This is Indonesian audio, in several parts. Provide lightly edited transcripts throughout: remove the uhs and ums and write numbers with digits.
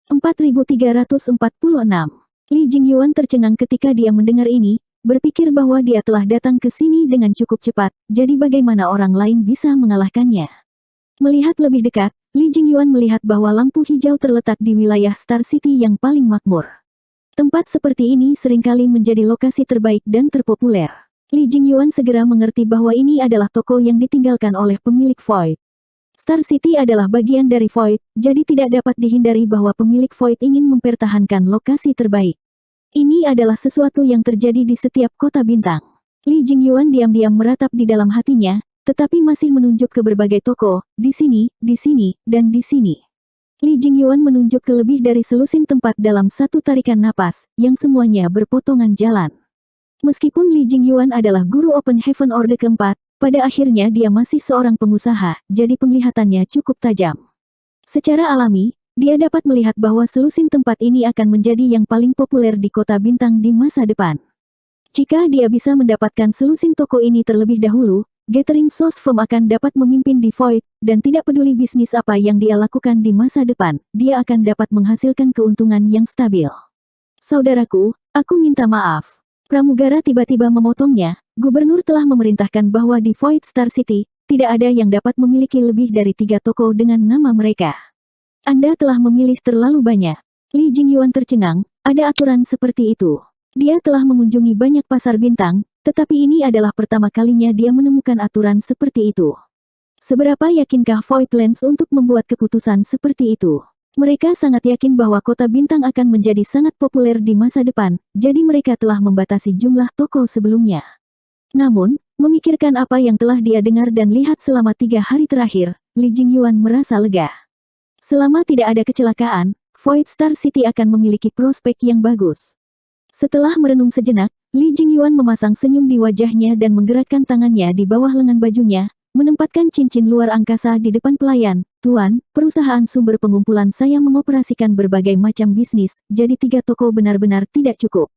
4346. Li Jingyuan tercengang ketika dia mendengar ini, berpikir bahwa dia telah datang ke sini dengan cukup cepat, jadi bagaimana orang lain bisa mengalahkannya. Melihat lebih dekat, Li Jingyuan melihat bahwa lampu hijau terletak di wilayah Star City yang paling makmur. Tempat seperti ini seringkali menjadi lokasi terbaik dan terpopuler. Li Jingyuan segera mengerti bahwa ini adalah toko yang ditinggalkan oleh pemilik Void. Star City adalah bagian dari Void, jadi tidak dapat dihindari bahwa pemilik Void ingin mempertahankan lokasi terbaik. Ini adalah sesuatu yang terjadi di setiap kota bintang. Li Jingyuan diam-diam meratap di dalam hatinya, tetapi masih menunjuk ke berbagai toko, di sini, dan di sini. Li Jingyuan menunjuk ke lebih dari selusin tempat dalam satu tarikan napas, yang semuanya berpotongan jalan. Meskipun Li Jingyuan adalah guru Open Heaven Orde keempat, pada akhirnya dia masih seorang pengusaha, jadi penglihatannya cukup tajam. Secara alami, dia dapat melihat bahwa selusin tempat ini akan menjadi yang paling populer di kota bintang di masa depan. Jika dia bisa mendapatkan selusin toko ini terlebih dahulu, Gathering Souls Firm akan dapat memimpin di Void, dan tidak peduli bisnis apa yang dia lakukan di masa depan, dia akan dapat menghasilkan keuntungan yang stabil. Saudaraku, aku minta maaf. Pramugara tiba-tiba memotongnya, gubernur telah memerintahkan bahwa di Void Star City, tidak ada yang dapat memiliki lebih dari 3 toko dengan nama mereka. Anda telah memilih terlalu banyak. Li Jingyuan tercengang, ada aturan seperti itu. Dia telah mengunjungi banyak pasar bintang, tetapi ini adalah pertama kalinya dia menemukan aturan seperti itu. Seberapa yakinkah Voidlands untuk membuat keputusan seperti itu? Mereka sangat yakin bahwa kota bintang akan menjadi sangat populer di masa depan, jadi mereka telah membatasi jumlah toko sebelumnya. Namun, memikirkan apa yang telah dia dengar dan lihat selama 3 hari terakhir, Li Jingyuan merasa lega. Selama tidak ada kecelakaan, Void Star City akan memiliki prospek yang bagus. Setelah merenung sejenak, Li Jingyuan memasang senyum di wajahnya dan menggerakkan tangannya di bawah lengan bajunya, menempatkan cincin luar angkasa di depan pelayan. Tuan, perusahaan sumber pengumpulan saya mengoperasikan berbagai macam bisnis, jadi 3 toko benar-benar tidak cukup.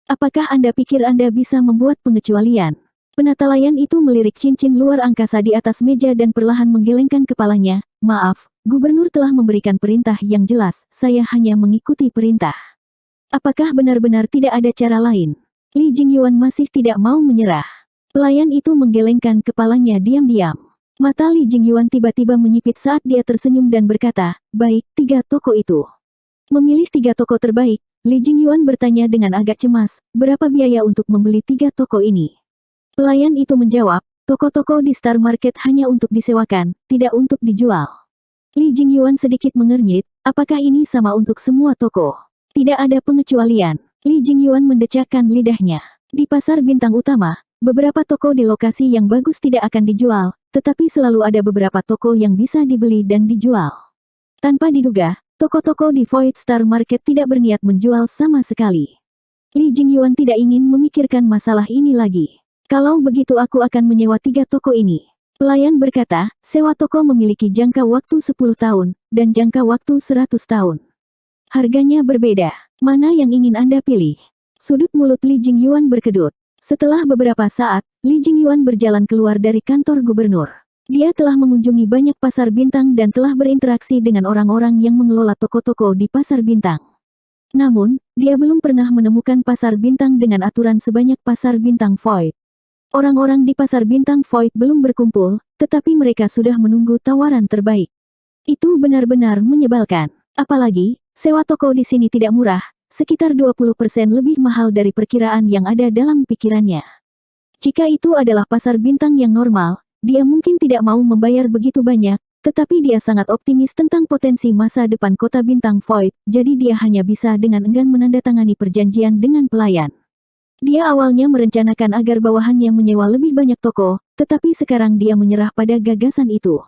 Apakah Anda pikir Anda bisa membuat pengecualian? Penatalayan itu melirik cincin luar angkasa di atas meja dan perlahan menggelengkan kepalanya. Maaf, gubernur telah memberikan perintah yang jelas, saya hanya mengikuti perintah. Apakah benar-benar tidak ada cara lain? Li Jingyuan masih tidak mau menyerah. Pelayan itu menggelengkan kepalanya diam-diam. Mata Li Jingyuan tiba-tiba menyipit saat dia tersenyum dan berkata, baik, 3 toko itu. Memilih 3 toko terbaik, Li Jingyuan bertanya dengan agak cemas, berapa biaya untuk membeli 3 toko ini? Pelayan itu menjawab, toko-toko di Star Market hanya untuk disewakan, tidak untuk dijual. Li Jingyuan sedikit mengernyit, apakah ini sama untuk semua toko? Tidak ada pengecualian. Li Jingyuan mendecakkan lidahnya. Di pasar bintang utama, beberapa toko di lokasi yang bagus tidak akan dijual, tetapi selalu ada beberapa toko yang bisa dibeli dan dijual. Tanpa diduga, toko-toko di Void Star Market tidak berniat menjual sama sekali. Li Jingyuan tidak ingin memikirkan masalah ini lagi. Kalau begitu aku akan menyewa 3 toko ini. Pelayan berkata, sewa toko memiliki jangka waktu 10 tahun, dan jangka waktu 100 tahun. Harganya berbeda. Mana yang ingin Anda pilih? Sudut mulut Li Jingyuan berkedut. Setelah beberapa saat, Li Jingyuan berjalan keluar dari kantor gubernur. Dia telah mengunjungi banyak pasar bintang dan telah berinteraksi dengan orang-orang yang mengelola toko-toko di pasar bintang. Namun, dia belum pernah menemukan pasar bintang dengan aturan sebanyak pasar bintang Void. Orang-orang di pasar bintang Void belum berkumpul, tetapi mereka sudah menunggu tawaran terbaik. Itu benar-benar menyebalkan. Apalagi, sewa toko di sini tidak murah, sekitar 20% lebih mahal dari perkiraan yang ada dalam pikirannya. Jika itu adalah pasar bintang yang normal, dia mungkin tidak mau membayar begitu banyak, tetapi dia sangat optimis tentang potensi masa depan kota bintang Void, jadi dia hanya bisa dengan enggan menandatangani perjanjian dengan pelayan. Dia awalnya merencanakan agar bawahannya menyewa lebih banyak toko, tetapi sekarang dia menyerah pada gagasan itu.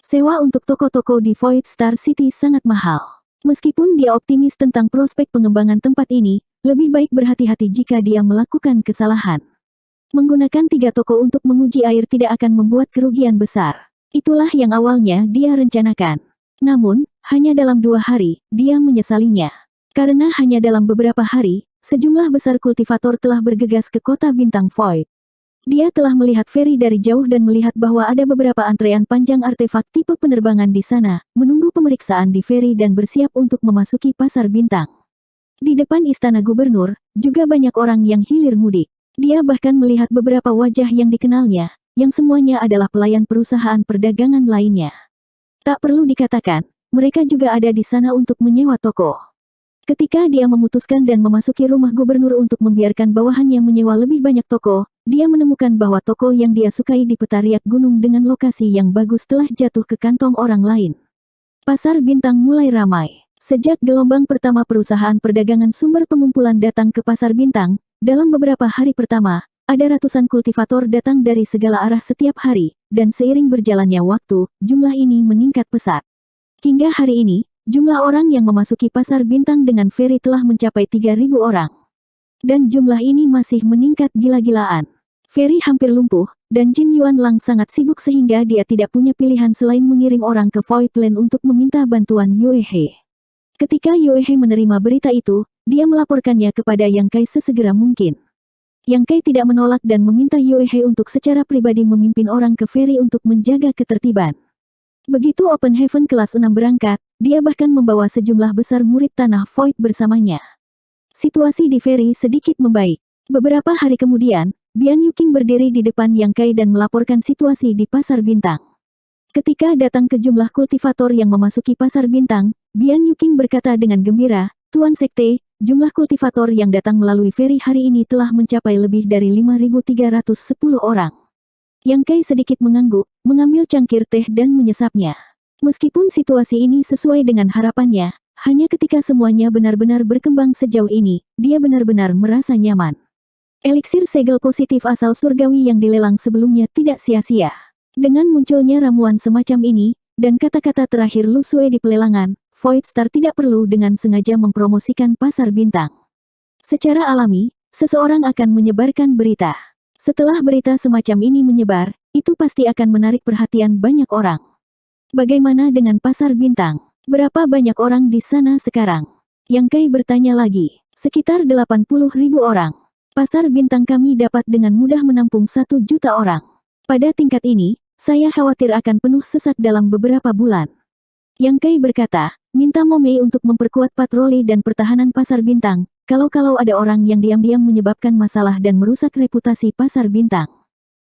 Sewa untuk toko-toko di Void Star City sangat mahal. Meskipun dia optimis tentang prospek pengembangan tempat ini, lebih baik berhati-hati jika dia melakukan kesalahan. Menggunakan 3 toko untuk menguji air tidak akan membuat kerugian besar. Itulah yang awalnya dia rencanakan. Namun, hanya dalam 2 hari, dia menyesalinya. Karena hanya dalam beberapa hari, sejumlah besar kultivator telah bergegas ke kota bintang Void. Dia telah melihat Ferry dari jauh dan melihat bahwa ada beberapa antrean panjang artefak tipe penerbangan di sana, menunggu pemeriksaan di Ferry dan bersiap untuk memasuki Pasar Bintang. Di depan Istana Gubernur, juga banyak orang yang hilir mudik. Dia bahkan melihat beberapa wajah yang dikenalnya, yang semuanya adalah pelayan perusahaan perdagangan lainnya. Tak perlu dikatakan, mereka juga ada di sana untuk menyewa toko. Ketika dia memutuskan dan memasuki rumah gubernur untuk membiarkan bawahannya menyewa lebih banyak toko, dia menemukan bahwa toko yang dia sukai di Petariak Gunung dengan lokasi yang bagus telah jatuh ke kantong orang lain. Pasar Bintang mulai ramai. Sejak gelombang pertama perusahaan perdagangan sumber pengumpulan datang ke Pasar Bintang, dalam beberapa hari pertama, ada ratusan kultivator datang dari segala arah setiap hari, dan seiring berjalannya waktu, jumlah ini meningkat pesat. Hingga hari ini, jumlah orang yang memasuki Pasar Bintang dengan Ferry telah mencapai 3.000 orang. Dan jumlah ini masih meningkat gila-gilaan. Ferry hampir lumpuh, dan Jin Yuanlang sangat sibuk sehingga dia tidak punya pilihan selain mengirim orang ke Voidland untuk meminta bantuan Yue He. Ketika Yue He menerima berita itu, dia melaporkannya kepada Yang Kai sesegera mungkin. Yang Kai tidak menolak dan meminta Yue He untuk secara pribadi memimpin orang ke Ferry untuk menjaga ketertiban. Begitu Open Heaven kelas 6 berangkat, dia bahkan membawa sejumlah besar murid tanah Void bersamanya. Situasi di Ferry sedikit membaik. Beberapa hari kemudian, Bian Yuking berdiri di depan Yang Kai dan melaporkan situasi di Pasar Bintang. Ketika datang ke jumlah kultivator yang memasuki Pasar Bintang, Bian Yuking berkata dengan gembira, "Tuan Sekte, jumlah kultivator yang datang melalui Ferry hari ini telah mencapai lebih dari 5.310 orang." Yang Kai sedikit mengangguk, mengambil cangkir teh dan menyesapnya. Meskipun situasi ini sesuai dengan harapannya, hanya ketika semuanya benar-benar berkembang sejauh ini, dia benar-benar merasa nyaman. Eliksir segel positif asal surgawi yang dilelang sebelumnya tidak sia-sia. Dengan munculnya ramuan semacam ini, dan kata-kata terakhir Lu Sui di pelelangan, Void Star tidak perlu dengan sengaja mempromosikan Pasar Bintang. Secara alami, seseorang akan menyebarkan berita. Setelah berita semacam ini menyebar, itu pasti akan menarik perhatian banyak orang. Bagaimana dengan Pasar Bintang? Berapa banyak orang di sana sekarang? Yang Kai bertanya lagi. Sekitar 80.000 orang. Pasar Bintang kami dapat dengan mudah menampung 1 juta orang. Pada tingkat ini, saya khawatir akan penuh sesak dalam beberapa bulan. Yang Kai berkata, minta Momei untuk memperkuat patroli dan pertahanan Pasar Bintang, kalau ada orang yang diam-diam menyebabkan masalah dan merusak reputasi Pasar Bintang.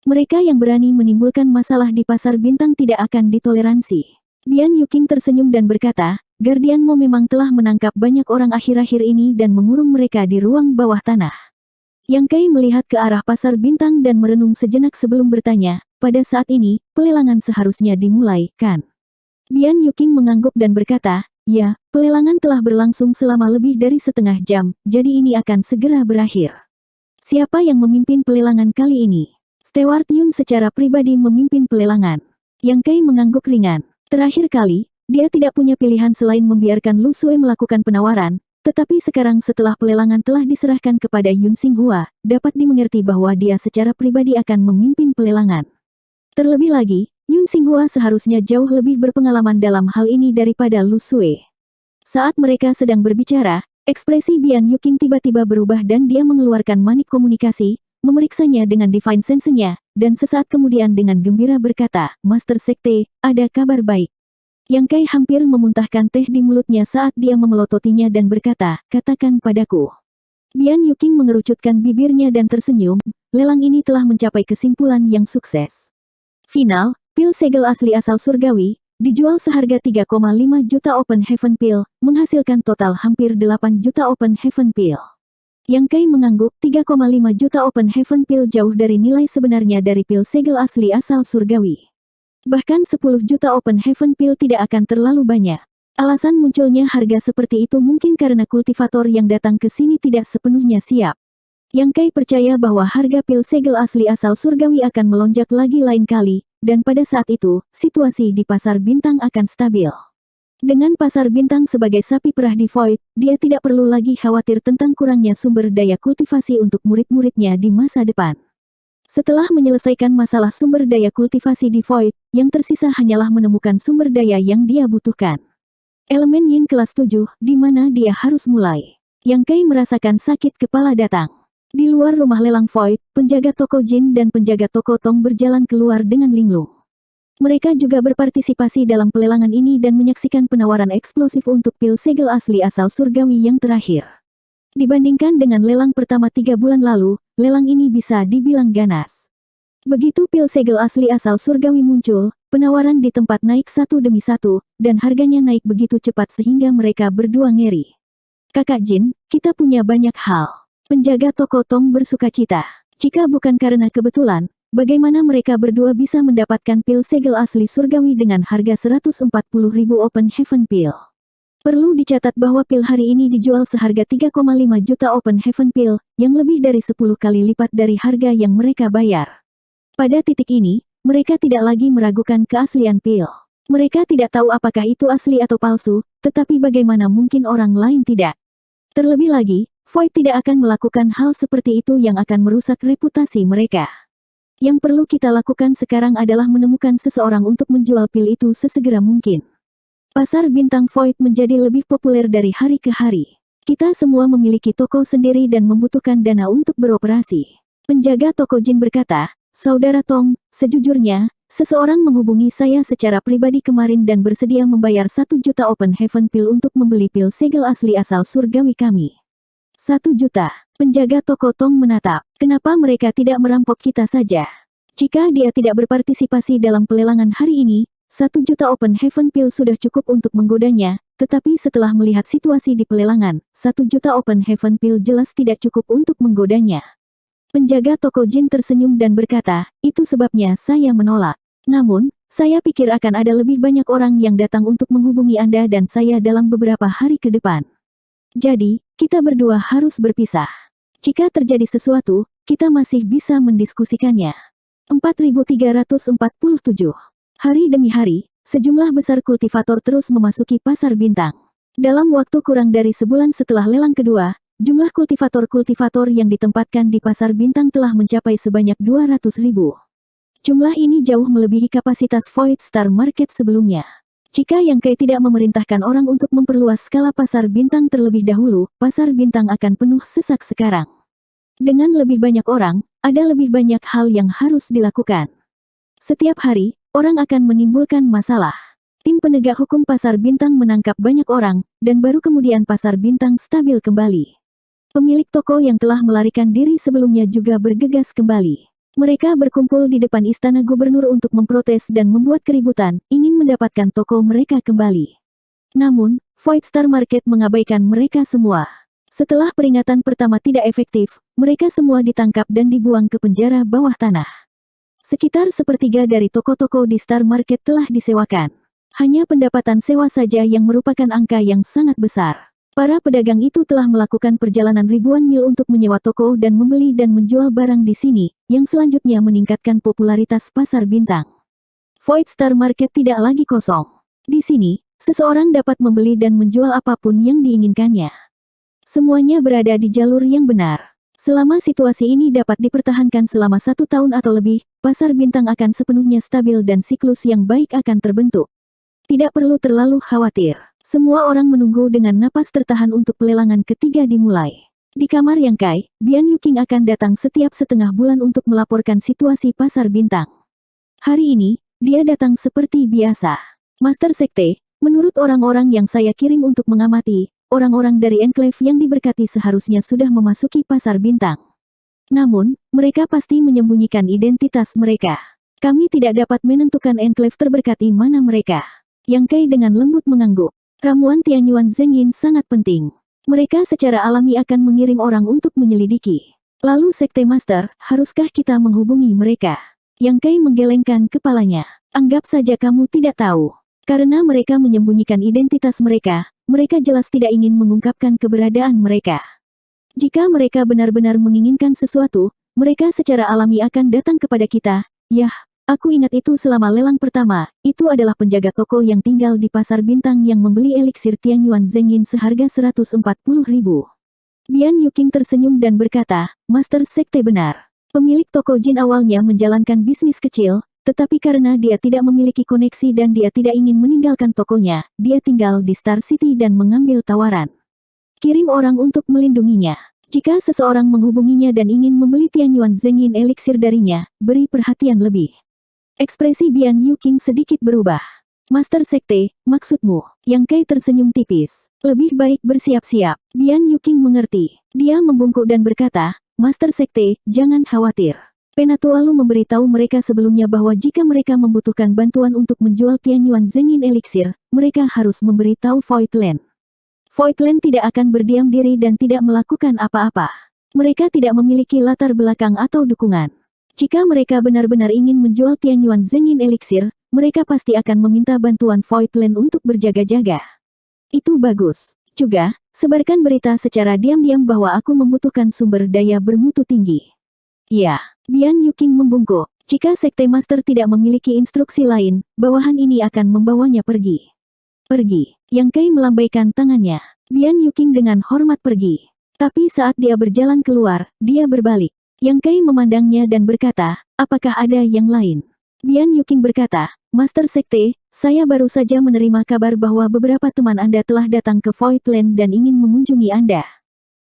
Mereka yang berani menimbulkan masalah di Pasar Bintang tidak akan ditoleransi. Bian Yuking tersenyum dan berkata, Guardian Mo memang telah menangkap banyak orang akhir-akhir ini dan mengurung mereka di ruang bawah tanah. Yang Kai melihat ke arah Pasar Bintang dan merenung sejenak sebelum bertanya, pada saat ini, pelelangan seharusnya dimulai, kan? Bian Yuking mengangguk dan berkata, ya, pelelangan telah berlangsung selama lebih dari setengah jam, jadi ini akan segera berakhir. Siapa yang memimpin pelelangan kali ini? Stewart Yun secara pribadi memimpin pelelangan. Yang Kai mengangguk ringan. Terakhir kali, dia tidak punya pilihan selain membiarkan Lu Sui melakukan penawaran, tetapi sekarang setelah pelelangan telah diserahkan kepada Yun Xinghua, dapat dimengerti bahwa dia secara pribadi akan memimpin pelelangan. Terlebih lagi, Yun Xinghua seharusnya jauh lebih berpengalaman dalam hal ini daripada Lu Sui. Saat mereka sedang berbicara, ekspresi Bian Yuking tiba-tiba berubah dan dia mengeluarkan manik komunikasi, memeriksanya dengan Divine Sense-nya, dan sesaat kemudian dengan gembira berkata, Master Sekte, ada kabar baik. Yang Kai hampir memuntahkan teh di mulutnya saat dia memelototinya dan berkata, katakan padaku. Bian Yuking mengerucutkan bibirnya dan tersenyum, lelang ini telah mencapai kesimpulan yang sukses. Final, pil segel asli asal surgawi, dijual seharga 3,5 juta Open Heaven Pill, menghasilkan total hampir 8 juta Open Heaven Pill. Yang Kai mengangguk, 3,5 juta Open Heaven Pill jauh dari nilai sebenarnya dari pil segel asli asal surgawi. Bahkan 10 juta Open Heaven Pill tidak akan terlalu banyak. Alasan munculnya harga seperti itu mungkin karena kultivator yang datang ke sini tidak sepenuhnya siap. Yang Kai percaya bahwa harga pil segel asli asal surgawi akan melonjak lagi lain kali, dan pada saat itu, situasi di Pasar Bintang akan stabil. Dengan Pasar Bintang sebagai sapi perah di Void, dia tidak perlu lagi khawatir tentang kurangnya sumber daya kultivasi untuk murid-muridnya di masa depan. Setelah menyelesaikan masalah sumber daya kultivasi di Void, yang tersisa hanyalah menemukan sumber daya yang dia butuhkan. Elemen Yin kelas 7, di mana dia harus mulai. Yang Kai merasakan sakit kepala datang. Di luar rumah lelang Void, penjaga toko Jin dan penjaga toko Tong berjalan keluar dengan linglung. Mereka juga berpartisipasi dalam pelelangan ini dan menyaksikan penawaran eksplosif untuk pil segel asli asal surgawi yang terakhir. Dibandingkan dengan lelang pertama 3 bulan lalu, lelang ini bisa dibilang ganas. Begitu pil segel asli asal surgawi muncul, penawaran di tempat naik satu demi satu, dan harganya naik begitu cepat sehingga mereka berdua ngeri. Kakak Jin, kita punya banyak hal. Penjaga toko Tong bersukacita. Jika bukan karena kebetulan, bagaimana mereka berdua bisa mendapatkan pil segel asli surgawi dengan harga 140.000 Open Heaven Pill? Perlu dicatat bahwa pil hari ini dijual seharga 3,5 juta Open Heaven Pill, yang lebih dari 10 kali lipat dari harga yang mereka bayar. Pada titik ini, mereka tidak lagi meragukan keaslian pil. Mereka tidak tahu apakah itu asli atau palsu, tetapi bagaimana mungkin orang lain tidak. Terlebih lagi, Void tidak akan melakukan hal seperti itu yang akan merusak reputasi mereka. Yang perlu kita lakukan sekarang adalah menemukan seseorang untuk menjual pil itu sesegera mungkin. Pasar bintang Void menjadi lebih populer dari hari ke hari. Kita semua memiliki toko sendiri dan membutuhkan dana untuk beroperasi. Penjaga toko Jin berkata, Saudara Tong, sejujurnya, seseorang menghubungi saya secara pribadi kemarin dan bersedia membayar 1 juta Open Heaven Pill untuk membeli pil segel asli asal surgawi kami. 1 juta. Penjaga toko Tong menatap. Kenapa mereka tidak merampok kita saja? Jika dia tidak berpartisipasi dalam pelelangan hari ini, 1 juta Open Heaven Pill sudah cukup untuk menggodanya, tetapi setelah melihat situasi di pelelangan, 1 juta Open Heaven Pill jelas tidak cukup untuk menggodanya. Penjaga toko Jin tersenyum dan berkata, itu sebabnya saya menolak. Namun, saya pikir akan ada lebih banyak orang yang datang untuk menghubungi Anda dan saya dalam beberapa hari ke depan. Jadi, kita berdua harus berpisah. Jika terjadi sesuatu, kita masih bisa mendiskusikannya. 4347. Hari demi hari, sejumlah besar kultivator terus memasuki pasar bintang. Dalam waktu kurang dari sebulan setelah lelang kedua, jumlah kultivator-kultivator yang ditempatkan di pasar bintang telah mencapai sebanyak 200.000. Jumlah ini jauh melebihi kapasitas Void Star Market sebelumnya. Jika Yang Kai tidak memerintahkan orang untuk memperluas skala pasar bintang terlebih dahulu, pasar bintang akan penuh sesak sekarang. Dengan lebih banyak orang, ada lebih banyak hal yang harus dilakukan. Setiap hari, orang akan menimbulkan masalah. Tim penegak hukum pasar bintang menangkap banyak orang, dan baru kemudian pasar bintang stabil kembali. Pemilik toko yang telah melarikan diri sebelumnya juga bergegas kembali. Mereka berkumpul di depan istana gubernur untuk memprotes dan membuat keributan, ingin mendapatkan toko mereka kembali. Namun, Void Star Market mengabaikan mereka semua. Setelah peringatan pertama tidak efektif, mereka semua ditangkap dan dibuang ke penjara bawah tanah. Sekitar sepertiga dari toko-toko di Star Market telah disewakan. Hanya pendapatan sewa saja yang merupakan angka yang sangat besar. Para pedagang itu telah melakukan perjalanan ribuan mil untuk menyewa toko dan membeli dan menjual barang di sini, yang selanjutnya meningkatkan popularitas pasar bintang. Void Star Market tidak lagi kosong. Di sini, seseorang dapat membeli dan menjual apapun yang diinginkannya. Semuanya berada di jalur yang benar. Selama situasi ini dapat dipertahankan selama 1 tahun atau lebih, pasar bintang akan sepenuhnya stabil dan siklus yang baik akan terbentuk. Tidak perlu terlalu khawatir. Semua orang menunggu dengan napas tertahan untuk pelelangan ketiga dimulai. Di kamar Yang Kai, Bian Yuking akan datang setiap setengah bulan untuk melaporkan situasi pasar bintang. Hari ini, dia datang seperti biasa. Master Sekte, menurut orang-orang yang saya kirim untuk mengamati, orang-orang dari Enclave yang diberkati seharusnya sudah memasuki pasar bintang. Namun, mereka pasti menyembunyikan identitas mereka. Kami tidak dapat menentukan Enclave terberkati mana mereka. Yang Kai dengan lembut mengangguk. Ramuan Tianyuan Zengyin sangat penting. Mereka secara alami akan mengirim orang untuk menyelidiki. Lalu Sekte Master, haruskah kita menghubungi mereka? Yang Kai menggelengkan kepalanya. Anggap saja kamu tidak tahu. Karena mereka menyembunyikan identitas mereka, mereka jelas tidak ingin mengungkapkan keberadaan mereka. Jika mereka benar-benar menginginkan sesuatu, mereka secara alami akan datang kepada kita. Yah, aku ingat itu selama lelang pertama, itu adalah penjaga toko yang tinggal di pasar bintang yang membeli eliksir Tianyuan Zengyin seharga 140.000. Bian Yuking tersenyum dan berkata, Master Sekte benar. Pemilik toko Jin awalnya menjalankan bisnis kecil, tetapi karena dia tidak memiliki koneksi dan dia tidak ingin meninggalkan tokonya, dia tinggal di Star City dan mengambil tawaran. Kirim orang untuk melindunginya. Jika seseorang menghubunginya dan ingin membeli Tianyuan Zengyin Elixir darinya, beri perhatian lebih. Ekspresi Bian Yuqing sedikit berubah. Master Sekte, maksudmu? Yang Kai tersenyum tipis. Lebih baik bersiap-siap. Bian Yuqing mengerti. Dia membungkuk dan berkata, Master Sekte, jangan khawatir. Penatua Lu memberitahu mereka sebelumnya bahwa jika mereka membutuhkan bantuan untuk menjual Tianyuan Zengyin Elixir, mereka harus memberitahu Void Land. Void Land tidak akan berdiam diri dan tidak melakukan apa-apa. Mereka tidak memiliki latar belakang atau dukungan. Jika mereka benar-benar ingin menjual Tianyuan Zengyin Elixir, mereka pasti akan meminta bantuan Void Land untuk berjaga-jaga. Itu bagus. Juga, sebarkan berita secara diam-diam bahwa aku membutuhkan sumber daya bermutu tinggi. Ya, Bian Yuqing membungkuk. Jika Sekte Master tidak memiliki instruksi lain, bawahan ini akan membawanya pergi. Pergi. Yang Kai melambaikan tangannya. Bian Yuqing dengan hormat pergi. Tapi saat dia berjalan keluar, dia berbalik. Yang Kai memandangnya dan berkata, apakah ada yang lain? Bian Yuqing berkata, Master Sekte, saya baru saja menerima kabar bahwa beberapa teman Anda telah datang ke Void Land dan ingin mengunjungi Anda.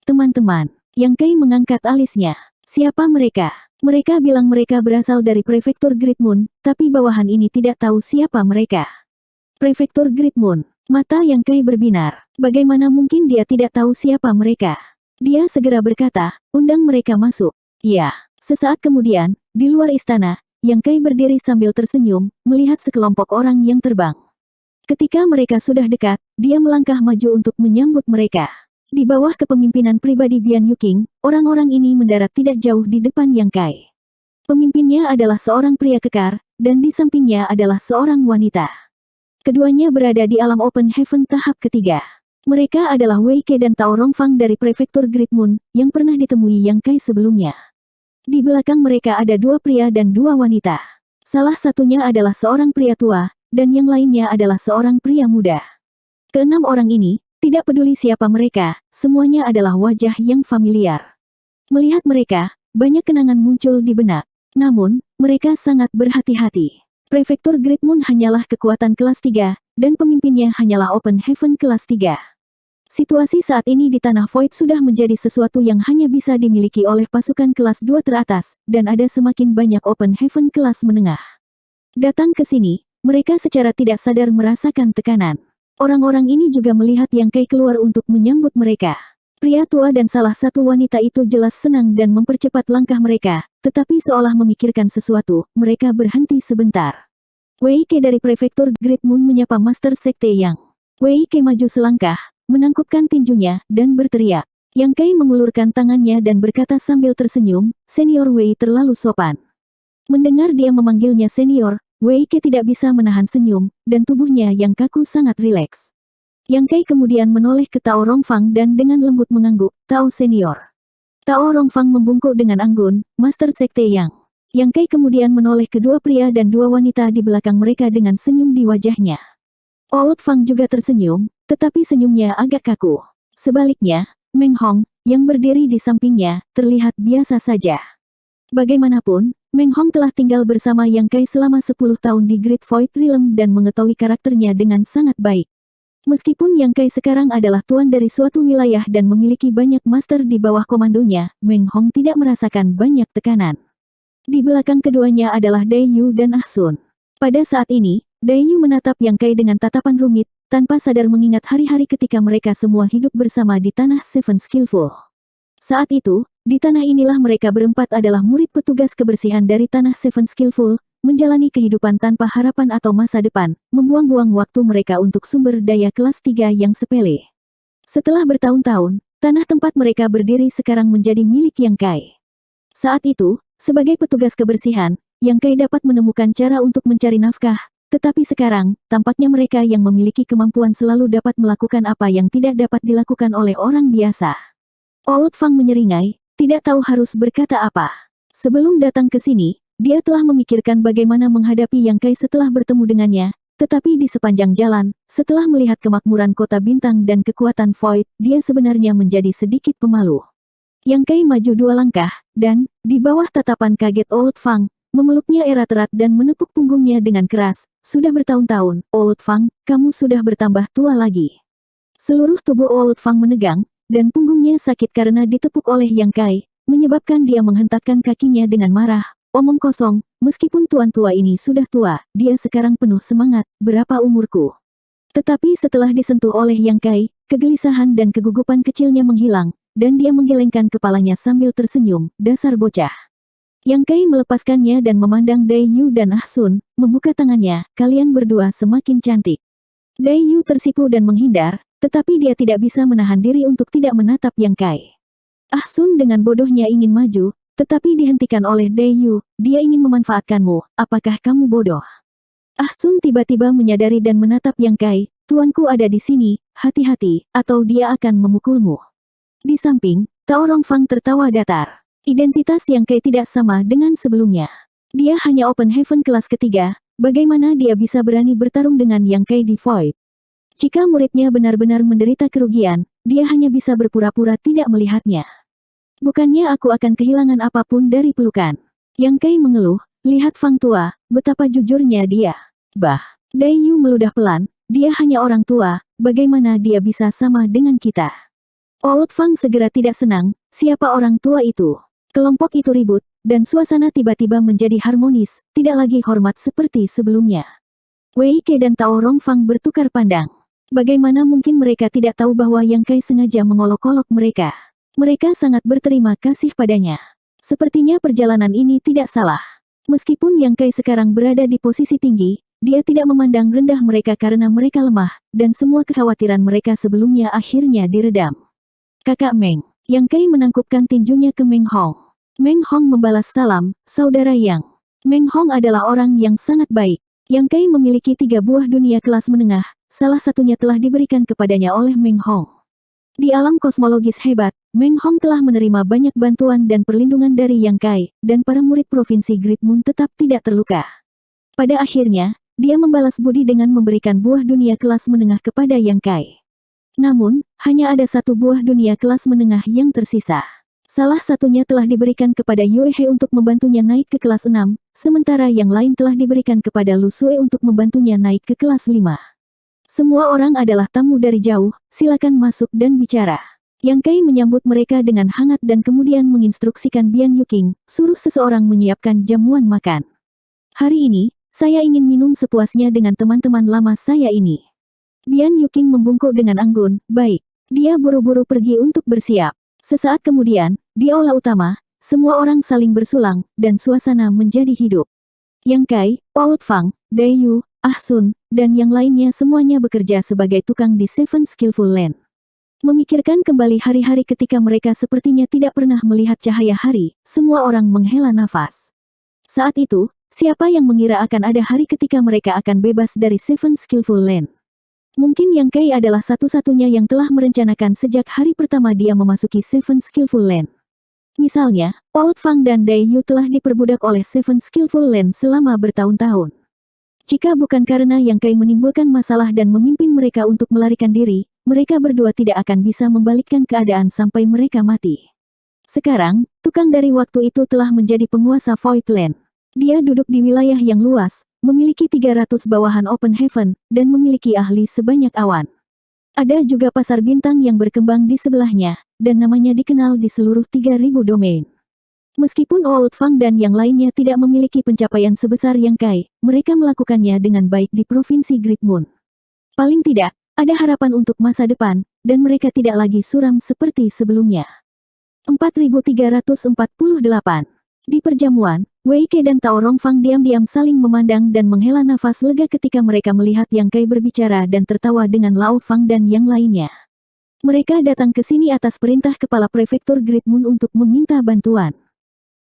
Teman-teman. Yang Kai mengangkat alisnya. Siapa mereka? Mereka bilang mereka berasal dari Prefektur Great Moon, tapi bawahan ini tidak tahu siapa mereka. Prefektur Great Moon. Mata Yang Kai berbinar. Bagaimana mungkin dia tidak tahu siapa mereka? Dia segera berkata, undang mereka masuk. Ya. Sesaat kemudian, di luar istana, Yang Kai berdiri sambil tersenyum, melihat sekelompok orang yang terbang. Ketika mereka sudah dekat, dia melangkah maju untuk menyambut mereka. Di bawah kepemimpinan pribadi Bian Yuqing, orang-orang ini mendarat tidak jauh di depan Yang Kai. Pemimpinnya adalah seorang pria kekar, dan di sampingnya adalah seorang wanita. Keduanya berada di alam Open Heaven tahap ketiga. Mereka adalah Wei Ke dan Tao Rongfang dari Prefektur Great Moon, yang pernah ditemui Yang Kai sebelumnya. Di belakang mereka ada dua pria dan dua wanita. Salah satunya adalah seorang pria tua, dan yang lainnya adalah seorang pria muda. Keenam orang ini, tidak peduli siapa mereka, semuanya adalah wajah yang familiar. Melihat mereka, banyak kenangan muncul di benak. Namun, mereka sangat berhati-hati. Prefektur Great Moon hanyalah kekuatan kelas 3, dan pemimpinnya hanyalah Open Heaven kelas 3. Situasi saat ini di Tanah Void sudah menjadi sesuatu yang hanya bisa dimiliki oleh pasukan kelas 2 teratas, dan ada semakin banyak Open Heaven kelas menengah. Datang ke sini, mereka secara tidak sadar merasakan tekanan. Orang-orang ini juga melihat Yang Kai keluar untuk menyambut mereka. Pria tua dan salah satu wanita itu jelas senang dan mempercepat langkah mereka, tetapi seolah memikirkan sesuatu, mereka berhenti sebentar. Wei Ke dari Prefektur Great Moon menyapa Master Sekte Yang. Wei Ke maju selangkah, menangkupkan tinjunya, dan berteriak. Yang Kai mengulurkan tangannya dan berkata sambil tersenyum, Senior Wei terlalu sopan. Mendengar dia memanggilnya senior, Wei Ke tidak bisa menahan senyum, dan tubuhnya yang kaku sangat rileks. Yang Kai kemudian menoleh ke Tao Rongfang dan dengan lembut mengangguk, Tao Senior. Tao Rongfang membungkuk dengan anggun, Master Sekte Yang. Yang Kai kemudian menoleh kedua pria dan dua wanita di belakang mereka dengan senyum di wajahnya. Old Fang juga tersenyum, tetapi senyumnya agak kaku. Sebaliknya, Meng Hong, yang berdiri di sampingnya, terlihat biasa saja. Bagaimanapun, Meng Hong telah tinggal bersama Yang Kai selama 10 tahun di Great Void Realm dan mengetahui karakternya dengan sangat baik. Meskipun Yang Kai sekarang adalah tuan dari suatu wilayah dan memiliki banyak master di bawah komandonya, Meng Hong tidak merasakan banyak tekanan. Di belakang keduanya adalah Dai Yu dan Ah Sun. Pada saat ini, Dai Yu menatap Yang Kai dengan tatapan rumit, tanpa sadar mengingat hari-hari ketika mereka semua hidup bersama di Tanah Seven Skillful. Saat itu, di tanah inilah mereka berempat adalah murid petugas kebersihan dari Tanah Seven Skillful, menjalani kehidupan tanpa harapan atau masa depan, membuang-buang waktu mereka untuk sumber daya kelas 3 yang sepele. Setelah bertahun-tahun, tanah tempat mereka berdiri sekarang menjadi milik Yang Kai. Saat itu, sebagai petugas kebersihan, Yang Kai dapat menemukan cara untuk mencari nafkah, tetapi sekarang, tampaknya mereka yang memiliki kemampuan selalu dapat melakukan apa yang tidak dapat dilakukan oleh orang biasa. Old Fang menyeringai, tidak tahu harus berkata apa. Sebelum datang ke sini, dia telah memikirkan bagaimana menghadapi Yang Kai setelah bertemu dengannya, tetapi di sepanjang jalan, setelah melihat kemakmuran kota bintang dan kekuatan Void, dia sebenarnya menjadi sedikit pemalu. Yang Kai maju 2 langkah, dan, di bawah tatapan kaget Old Fang, memeluknya erat-erat dan menepuk punggungnya dengan keras. Sudah bertahun-tahun, Old Fang, kamu sudah bertambah tua lagi. Seluruh tubuh Old Fang menegang, dan punggungnya sakit karena ditepuk oleh Yang Kai, menyebabkan dia menghentakkan kakinya dengan marah. Omong kosong, meskipun tuan tua ini sudah tua, dia sekarang penuh semangat, berapa umurku? Tetapi setelah disentuh oleh Yang Kai, kegelisahan dan kegugupan kecilnya menghilang, dan dia menggelengkan kepalanya sambil tersenyum, dasar bocah. Yang Kai melepaskannya dan memandang Dai Yu dan Ah Sun, membuka tangannya, kalian berdua semakin cantik. Dai Yu tersipu dan menghindar, tetapi dia tidak bisa menahan diri untuk tidak menatap Yang Kai. Ah Sun dengan bodohnya ingin maju, tetapi dihentikan oleh Dai Yu, dia ingin memanfaatkanmu, apakah kamu bodoh? Ah Sun tiba-tiba menyadari dan menatap Yang Kai, tuanku ada di sini, hati-hati, atau dia akan memukulmu. Di samping, Tao Rongfang tertawa datar. Identitas Yang Kai tidak sama dengan sebelumnya. Dia hanya Open Heaven kelas ketiga, bagaimana dia bisa berani bertarung dengan Yang Kai di Void? Jika muridnya benar-benar menderita kerugian, dia hanya bisa berpura-pura tidak melihatnya. Bukannya aku akan kehilangan apapun dari pelukan. Yang Kai mengeluh, lihat Fang tua, betapa jujurnya dia. Bah, Dai Yu meludah pelan, dia hanya orang tua, bagaimana dia bisa sama dengan kita? Oud Fang segera tidak senang, siapa orang tua itu? Kelompok itu ribut, dan suasana tiba-tiba menjadi harmonis, tidak lagi hormat seperti sebelumnya. Wei Ke dan Tao Rongfang bertukar pandang. Bagaimana mungkin mereka tidak tahu bahwa Yang Kai sengaja mengolok-olok mereka? Mereka sangat berterima kasih padanya. Sepertinya perjalanan ini tidak salah. Meskipun Yang Kai sekarang berada di posisi tinggi, dia tidak memandang rendah mereka karena mereka lemah, dan semua kekhawatiran mereka sebelumnya akhirnya diredam. Kakak Meng. Yang Kai menangkupkan tinjunya ke Meng Hong. Meng Hong membalas salam, saudara Yang. Meng Hong adalah orang yang sangat baik. Yang Kai memiliki 3 buah dunia kelas menengah, salah satunya telah diberikan kepadanya oleh Meng Hong. Di alam kosmologis hebat, Meng Hong telah menerima banyak bantuan dan perlindungan dari Yang Kai, dan para murid Provinsi Great Moon tetap tidak terluka. Pada akhirnya, dia membalas budi dengan memberikan buah dunia kelas menengah kepada Yang Kai. Namun, hanya ada 1 buah dunia kelas menengah yang tersisa. Salah satunya telah diberikan kepada Yue He untuk membantunya naik ke kelas 6, sementara yang lain telah diberikan kepada Lu Sue untuk membantunya naik ke kelas 5. Semua orang adalah tamu dari jauh, silakan masuk dan bicara. Yang Kai menyambut mereka dengan hangat dan kemudian menginstruksikan Bian Yuking, suruh seseorang menyiapkan jamuan makan. Hari ini, saya ingin minum sepuasnya dengan teman-teman lama saya ini. Bian Yuking membungkuk dengan anggun, baik. Dia buru-buru pergi untuk bersiap. Sesaat kemudian, di aula utama, semua orang saling bersulang, dan suasana menjadi hidup. Yang Kai, Oud Fang, Dai Yu, Ah Sun, dan yang lainnya semuanya bekerja sebagai tukang di Seven Skillful Land. Memikirkan kembali hari-hari ketika mereka sepertinya tidak pernah melihat cahaya hari, semua orang menghela nafas. Saat itu, siapa yang mengira akan ada hari ketika mereka akan bebas dari Seven Skillful Land? Mungkin Yang Kai adalah satu-satunya yang telah merencanakan sejak hari pertama dia memasuki Seven Skillful Land. Misalnya, Oud Fang dan Dai Yu telah diperbudak oleh Seven Skillful Land selama bertahun-tahun. Jika bukan karena Yang Kai menimbulkan masalah dan memimpin mereka untuk melarikan diri, mereka berdua tidak akan bisa membalikkan keadaan sampai mereka mati. Sekarang, tukang dari waktu itu telah menjadi penguasa Void Land. Dia duduk di wilayah yang luas, memiliki 300 bawahan Open Heaven, dan memiliki ahli sebanyak awan. Ada juga pasar bintang yang berkembang di sebelahnya, dan namanya dikenal di seluruh 3000 domain. Meskipun Oud Fang dan yang lainnya tidak memiliki pencapaian sebesar Yang Kai, mereka melakukannya dengan baik di Provinsi Great Moon. Paling tidak, ada harapan untuk masa depan, dan mereka tidak lagi suram seperti sebelumnya. 4348. Di perjamuan, Wei Ke dan Tao Rongfang diam-diam saling memandang dan menghela nafas lega ketika mereka melihat Yang Kai berbicara dan tertawa dengan Lao Fang dan yang lainnya. Mereka datang ke sini atas perintah Kepala Prefektur Great Moon untuk meminta bantuan.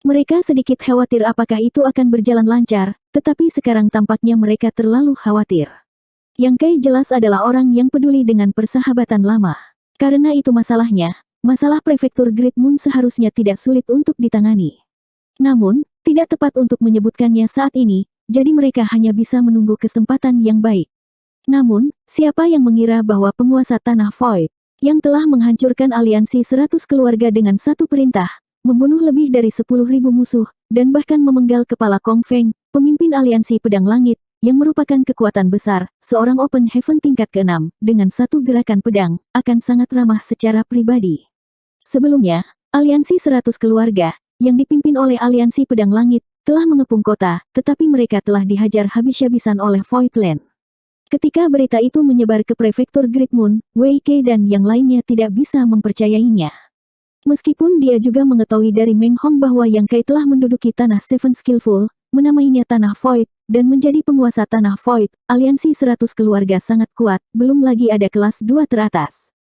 Mereka sedikit khawatir apakah itu akan berjalan lancar, tetapi sekarang tampaknya mereka terlalu khawatir. Yang Kai jelas adalah orang yang peduli dengan persahabatan lama. Karena itu masalahnya, masalah Prefektur Great Moon seharusnya tidak sulit untuk ditangani. Namun, tidak tepat untuk menyebutkannya saat ini, jadi mereka hanya bisa menunggu kesempatan yang baik. Namun, siapa yang mengira bahwa penguasa Tanah Void, yang telah menghancurkan aliansi 100 keluarga dengan satu perintah, membunuh lebih dari 10.000 musuh, dan bahkan memenggal kepala Kong Feng, pemimpin aliansi Pedang Langit, yang merupakan kekuatan besar, seorang Open Heaven tingkat ke-6, dengan satu gerakan pedang, akan sangat ramah secara pribadi. Sebelumnya, aliansi 100 keluarga, yang dipimpin oleh aliansi Pedang Langit, telah mengepung kota, tetapi mereka telah dihajar habis-habisan oleh Voidland. Ketika berita itu menyebar ke prefektur Great Moon, Wei Ke dan yang lainnya tidak bisa mempercayainya. Meskipun dia juga mengetahui dari Meng Hong bahwa Yang Kai telah menduduki tanah Seven Skillful, menamainya Tanah Void, dan menjadi penguasa Tanah Void, aliansi 100 keluarga sangat kuat, belum lagi ada kelas 2 teratas.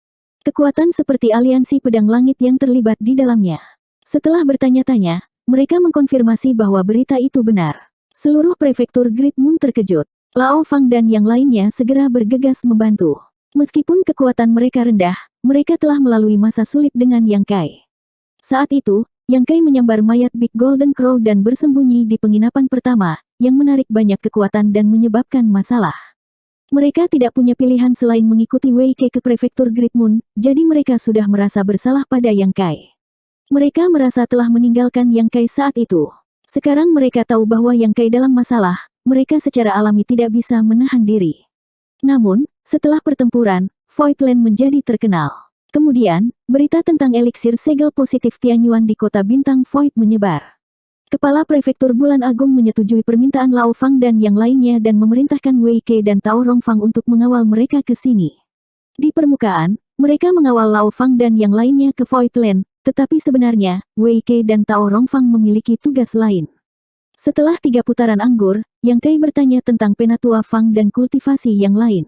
Kekuatan seperti aliansi Pedang Langit yang terlibat di dalamnya. Setelah bertanya-tanya, mereka mengkonfirmasi bahwa berita itu benar. Seluruh prefektur Great Moon terkejut. Lao Fang dan yang lainnya segera bergegas membantu. Meskipun kekuatan mereka rendah, mereka telah melalui masa sulit dengan Yang Kai. Saat itu, Yang Kai menyambar mayat Big Golden Crow dan bersembunyi di penginapan pertama, yang menarik banyak kekuatan dan menyebabkan masalah. Mereka tidak punya pilihan selain mengikuti Wei Ke ke prefektur Great Moon, jadi mereka sudah merasa bersalah pada Yang Kai. Mereka merasa telah meninggalkan Yang Kai saat itu. Sekarang mereka tahu bahwa Yang Kai dalam masalah, mereka secara alami tidak bisa menahan diri. Namun, setelah pertempuran, Voidland menjadi terkenal. Kemudian, berita tentang eliksir segel positif Tianyuan di kota bintang Void menyebar. Kepala Prefektur Bulan Agung menyetujui permintaan Lao Fang dan yang lainnya dan memerintahkan Wei Ke dan Tao Rongfang untuk mengawal mereka ke sini. Di permukaan, mereka mengawal Lao Fang dan yang lainnya ke Voidland, tetapi sebenarnya, Wei Ke dan Tao Rongfang memiliki tugas lain. Setelah 3 putaran anggur, Yang Kai bertanya tentang penatua Fang dan kultivasi yang lain.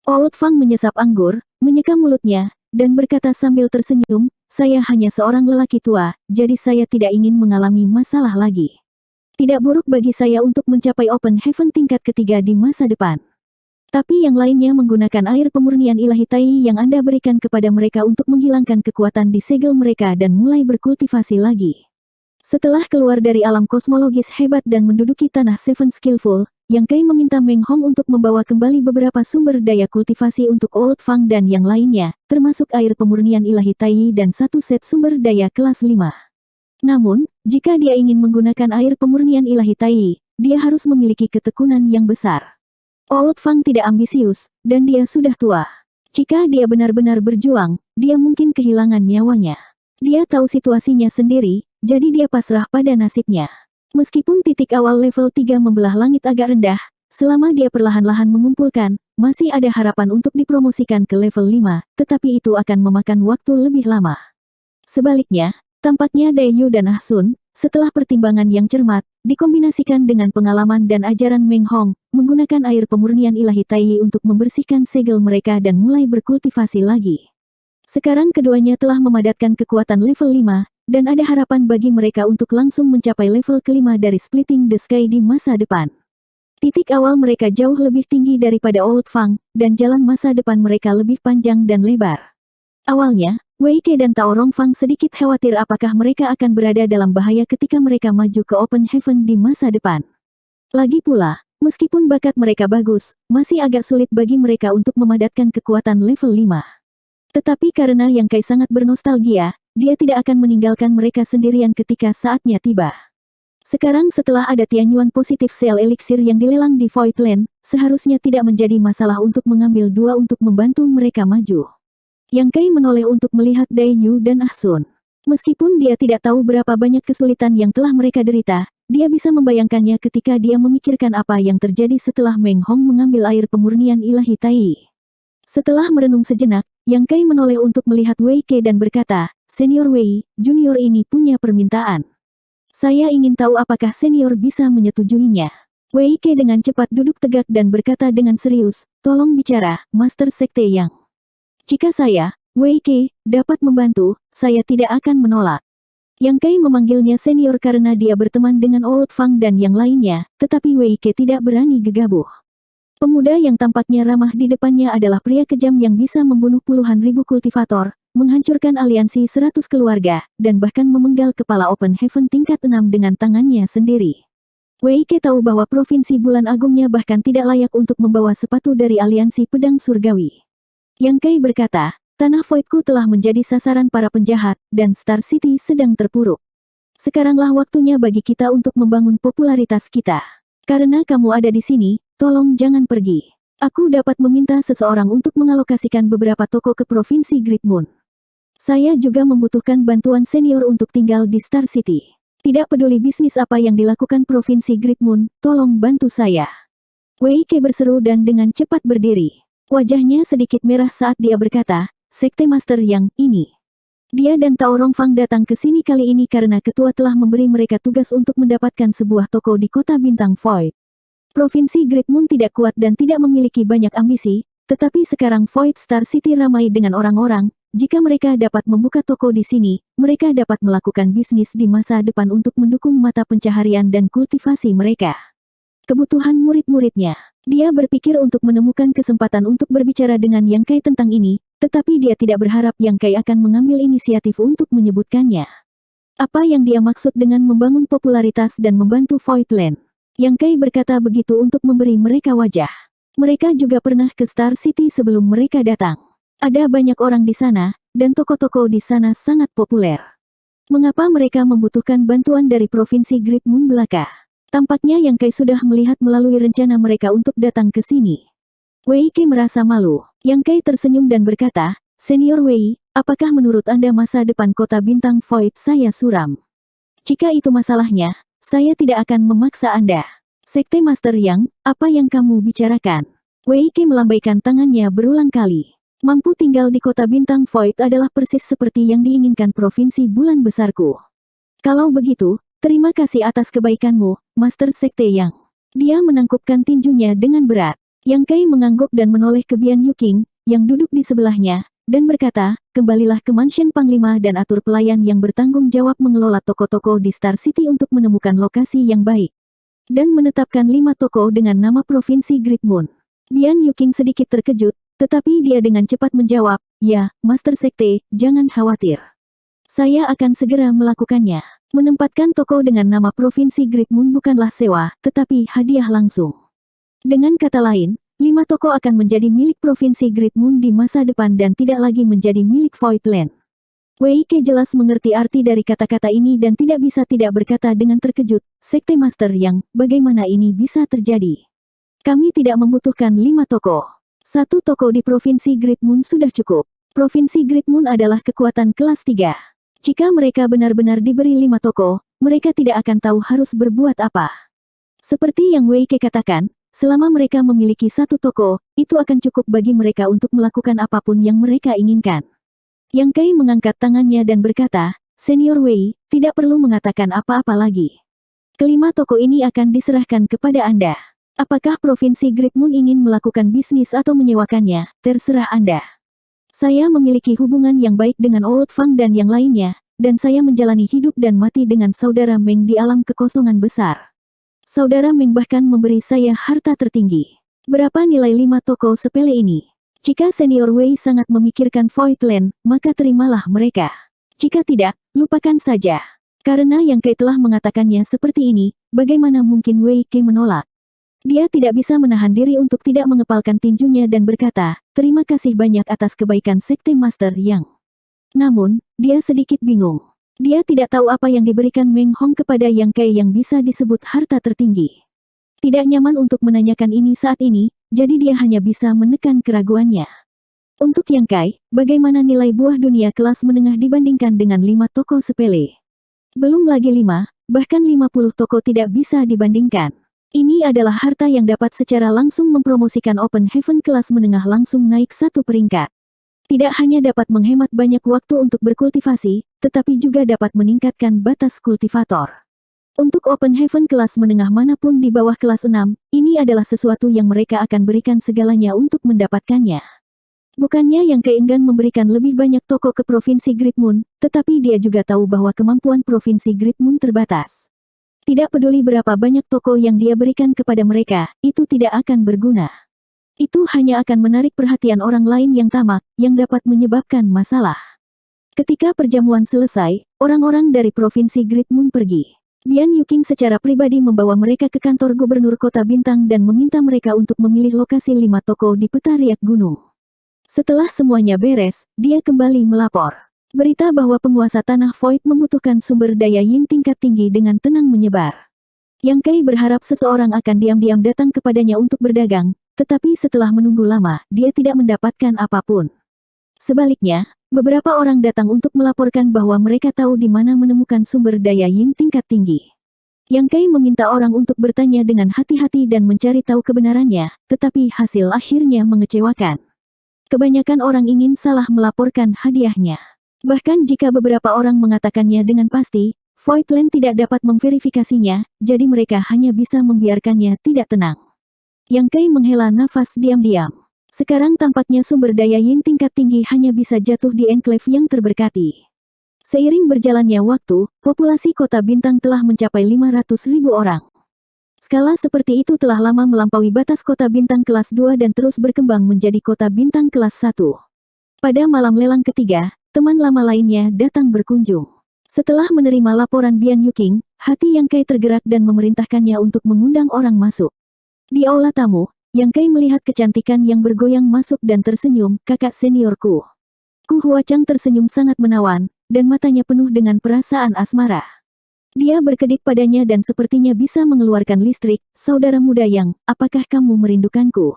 Old Fang menyesap anggur, menyeka mulutnya, dan berkata sambil tersenyum, saya hanya seorang lelaki tua, jadi saya tidak ingin mengalami masalah lagi. Tidak buruk bagi saya untuk mencapai Open Heaven tingkat ketiga di masa depan. Tapi yang lainnya menggunakan air pemurnian ilahi Tai yang Anda berikan kepada mereka untuk menghilangkan kekuatan di segel mereka dan mulai berkultivasi lagi. Setelah keluar dari alam kosmologis hebat dan menduduki tanah Seven Skillful, Yang Kai meminta Meng Hong untuk membawa kembali beberapa sumber daya kultivasi untuk Old Fang dan yang lainnya, termasuk air pemurnian ilahi Tai dan satu set sumber daya kelas 5. Namun, jika dia ingin menggunakan air pemurnian ilahi Tai, dia harus memiliki ketekunan yang besar. Old Fang tidak ambisius, dan dia sudah tua. Jika dia benar-benar berjuang, dia mungkin kehilangan nyawanya. Dia tahu situasinya sendiri, jadi dia pasrah pada nasibnya. Meskipun titik awal level 3 membelah langit agak rendah, selama dia perlahan-lahan mengumpulkan, masih ada harapan untuk dipromosikan ke level 5, tetapi itu akan memakan waktu lebih lama. Sebaliknya, tampaknya Daeyu dan Ah Sun, setelah pertimbangan yang cermat, dikombinasikan dengan pengalaman dan ajaran Meng Hong, menggunakan air pemurnian ilahi Tai untuk membersihkan segel mereka dan mulai berkultivasi lagi. Sekarang keduanya telah memadatkan kekuatan level 5, dan ada harapan bagi mereka untuk langsung mencapai level kelima dari Splitting the Sky di masa depan. Titik awal mereka jauh lebih tinggi daripada Old Fang, dan jalan masa depan mereka lebih panjang dan lebar. Awalnya, Wei Ke dan Tao Rongfang sedikit khawatir apakah mereka akan berada dalam bahaya ketika mereka maju ke Open Heaven di masa depan. Lagi pula, meskipun bakat mereka bagus, masih agak sulit bagi mereka untuk memadatkan kekuatan level 5. Tetapi karena Yang Kai sangat bernostalgia, dia tidak akan meninggalkan mereka sendirian ketika saatnya tiba. Sekarang setelah ada Tianyuan positif sel eliksir yang dilelang di Voidland, seharusnya tidak menjadi masalah untuk mengambil 2 untuk membantu mereka maju. Yang Kai menoleh untuk melihat Daeyu dan Ah Sun. Meskipun dia tidak tahu berapa banyak kesulitan yang telah mereka derita, dia bisa membayangkannya ketika dia memikirkan apa yang terjadi setelah Meng Hong mengambil air pemurnian ilahi Tai. Setelah merenung sejenak, Yang Kai menoleh untuk melihat Wei Ke dan berkata, Senior Wei, Junior ini punya permintaan. Saya ingin tahu apakah Senior bisa menyetujuinya. Wei Ke dengan cepat duduk tegak dan berkata dengan serius, tolong bicara, Master Sekte Yang. Jika saya, Wei Ke, dapat membantu, saya tidak akan menolak. Yang Kai memanggilnya Senior karena dia berteman dengan Old Fang dan yang lainnya, tetapi Wei Ke tidak berani gegabah. Pemuda yang tampaknya ramah di depannya adalah pria kejam yang bisa membunuh puluhan ribu kultivator, menghancurkan aliansi 100 keluarga, dan bahkan memenggal kepala Open Heaven tingkat 6 dengan tangannya sendiri. Wei Ke tahu bahwa Provinsi Bulan Agungnya bahkan tidak layak untuk membawa sepatu dari aliansi pedang surgawi. Yang Kai berkata, tanah Voidku telah menjadi sasaran para penjahat, dan Star City sedang terpuruk. Sekaranglah waktunya bagi kita untuk membangun popularitas kita. Karena kamu ada di sini, tolong jangan pergi. Aku dapat meminta seseorang untuk mengalokasikan beberapa toko ke Provinsi Great Moon. Saya juga membutuhkan bantuan senior untuk tinggal di Star City. Tidak peduli bisnis apa yang dilakukan Provinsi Great Moon, tolong bantu saya. Wei Ke berseru dan dengan cepat berdiri. Wajahnya sedikit merah saat dia berkata, Sekte Master yang ini. Dia dan Tao Rongfang datang ke sini kali ini karena ketua telah memberi mereka tugas untuk mendapatkan sebuah toko di kota bintang Void. Provinsi Great Moon tidak kuat dan tidak memiliki banyak ambisi, tetapi sekarang Void Star City ramai dengan orang-orang. Jika mereka dapat membuka toko di sini, mereka dapat melakukan bisnis di masa depan untuk mendukung mata pencaharian dan kultivasi mereka. Kebutuhan murid-muridnya. Dia berpikir untuk menemukan kesempatan untuk berbicara dengan Yang Kai tentang ini, tetapi dia tidak berharap Yang Kai akan mengambil inisiatif untuk menyebutkannya. Apa yang dia maksud dengan membangun popularitas dan membantu Voidland? Yang Kai berkata begitu untuk memberi mereka wajah. Mereka juga pernah ke Star City sebelum mereka datang. Ada banyak orang di sana, dan toko-toko di sana sangat populer. Mengapa mereka membutuhkan bantuan dari Provinsi Great Moon belaka? Tampaknya Yang Kai sudah melihat melalui rencana mereka untuk datang ke sini. Wei Ke merasa malu. Yang Kai tersenyum dan berkata, Senior Wei, apakah menurut Anda masa depan kota bintang Void saya suram? Jika itu masalahnya, saya tidak akan memaksa Anda. Sekte Master Yang, apa yang kamu bicarakan? Wei Ke melambaikan tangannya berulang kali. Mampu tinggal di kota bintang Void adalah persis seperti yang diinginkan Provinsi Bulan Besarku. Kalau begitu, terima kasih atas kebaikanmu, Master Sekte Yang. Dia menangkupkan tinjunya dengan berat. Yang Kai mengangguk dan menoleh ke Bian Yuking, yang duduk di sebelahnya, dan berkata, kembalilah ke Mansion Panglima dan atur pelayan yang bertanggung jawab mengelola toko-toko di Star City untuk menemukan lokasi yang baik. Dan menetapkan 5 toko dengan nama Provinsi Great Moon. Bian Yuking sedikit terkejut, tetapi dia dengan cepat menjawab, ya, Master Sekte, jangan khawatir. Saya akan segera melakukannya. Menempatkan toko dengan nama Provinsi Great Moon bukanlah sewa, tetapi hadiah langsung. Dengan kata lain, 5 toko akan menjadi milik Provinsi Great Moon di masa depan dan tidak lagi menjadi milik Voidland. Wei Ke jelas mengerti arti dari kata-kata ini dan tidak bisa tidak berkata dengan terkejut, Sekte Master Yang, bagaimana ini bisa terjadi? Kami tidak membutuhkan 5 toko. 1 toko di Provinsi Great Moon sudah cukup. Provinsi Great Moon adalah kekuatan kelas 3. Jika mereka benar-benar diberi 5 toko, mereka tidak akan tahu harus berbuat apa. Seperti yang Wei Ke katakan, selama mereka memiliki 1 toko, itu akan cukup bagi mereka untuk melakukan apapun yang mereka inginkan. Yang Kai mengangkat tangannya dan berkata, Senior Wei, tidak perlu mengatakan apa-apa lagi. Kelima toko ini akan diserahkan kepada Anda. Apakah Provinsi Great Moon ingin melakukan bisnis atau menyewakannya, terserah Anda. Saya memiliki hubungan yang baik dengan Old Fang dan yang lainnya, dan saya menjalani hidup dan mati dengan Saudara Meng di alam kekosongan besar. Saudara Meng bahkan memberi saya harta tertinggi. Berapa nilai 5 toko sepele ini? Jika Senior Wei sangat memikirkan Voidland, maka terimalah mereka. Jika tidak, lupakan saja. Karena Yang Kai telah mengatakannya seperti ini, bagaimana mungkin Wei Ke menolak? Dia tidak bisa menahan diri untuk tidak mengepalkan tinjunya dan berkata, terima kasih banyak atas kebaikan Sekte Master Yang. Namun, dia sedikit bingung. Dia tidak tahu apa yang diberikan Meng Hong kepada Yang Kai yang bisa disebut harta tertinggi. Tidak nyaman untuk menanyakan ini saat ini, jadi dia hanya bisa menekan keraguannya. Untuk Yang Kai, bagaimana nilai buah dunia kelas menengah dibandingkan dengan 5 toko sepele? Belum lagi 5, bahkan 50 toko tidak bisa dibandingkan. Ini adalah harta yang dapat secara langsung mempromosikan Open Heaven kelas menengah langsung naik 1 peringkat. Tidak hanya dapat menghemat banyak waktu untuk berkultivasi, tetapi juga dapat meningkatkan batas kultivator. Untuk Open Heaven kelas menengah manapun di bawah kelas 6, ini adalah sesuatu yang mereka akan berikan segalanya untuk mendapatkannya. Bukannya Yang Kai enggan memberikan lebih banyak toko ke Provinsi Great Moon, tetapi dia juga tahu bahwa kemampuan Provinsi Great Moon terbatas. Tidak peduli berapa banyak toko yang dia berikan kepada mereka, itu tidak akan berguna. Itu hanya akan menarik perhatian orang lain yang tamak, yang dapat menyebabkan masalah. Ketika perjamuan selesai, orang-orang dari Provinsi Great Moon pergi. Bian Yuking secara pribadi membawa mereka ke kantor Gubernur Kota Bintang dan meminta mereka untuk memilih lokasi 5 toko di peta riak gunung. Setelah semuanya beres, dia kembali melapor. Berita bahwa penguasa tanah Void membutuhkan sumber daya yin tingkat tinggi dengan tenang menyebar. Yang Kai berharap seseorang akan diam-diam datang kepadanya untuk berdagang, tetapi setelah menunggu lama, dia tidak mendapatkan apapun. Sebaliknya, beberapa orang datang untuk melaporkan bahwa mereka tahu di mana menemukan sumber daya yin tingkat tinggi. Yang Kai meminta orang untuk bertanya dengan hati-hati dan mencari tahu kebenarannya, tetapi hasil akhirnya mengecewakan. Kebanyakan orang ingin salah melaporkan hadiahnya. Bahkan jika beberapa orang mengatakannya dengan pasti, Voidland tidak dapat memverifikasinya, jadi mereka hanya bisa membiarkannya tidak tenang. Yang Kai menghela nafas diam-diam. Sekarang tampaknya sumber daya yin tingkat tinggi hanya bisa jatuh di enclave yang terberkati. Seiring berjalannya waktu, populasi kota bintang telah mencapai 500.000 orang. Skala seperti itu telah lama melampaui batas kota bintang kelas 2 dan terus berkembang menjadi kota bintang kelas 1. Pada malam lelang ketiga, teman lama lainnya datang berkunjung. Setelah menerima laporan Bian Yuking, hati Yang Kai tergerak dan memerintahkannya untuk mengundang orang masuk. Di aula tamu, Yang Kai melihat kecantikan yang bergoyang masuk dan tersenyum, kakak seniorku. Ku Huachang tersenyum sangat menawan, dan matanya penuh dengan perasaan asmara. Dia berkedip padanya dan sepertinya bisa mengeluarkan listrik, saudara muda Yang, apakah kamu merindukanku?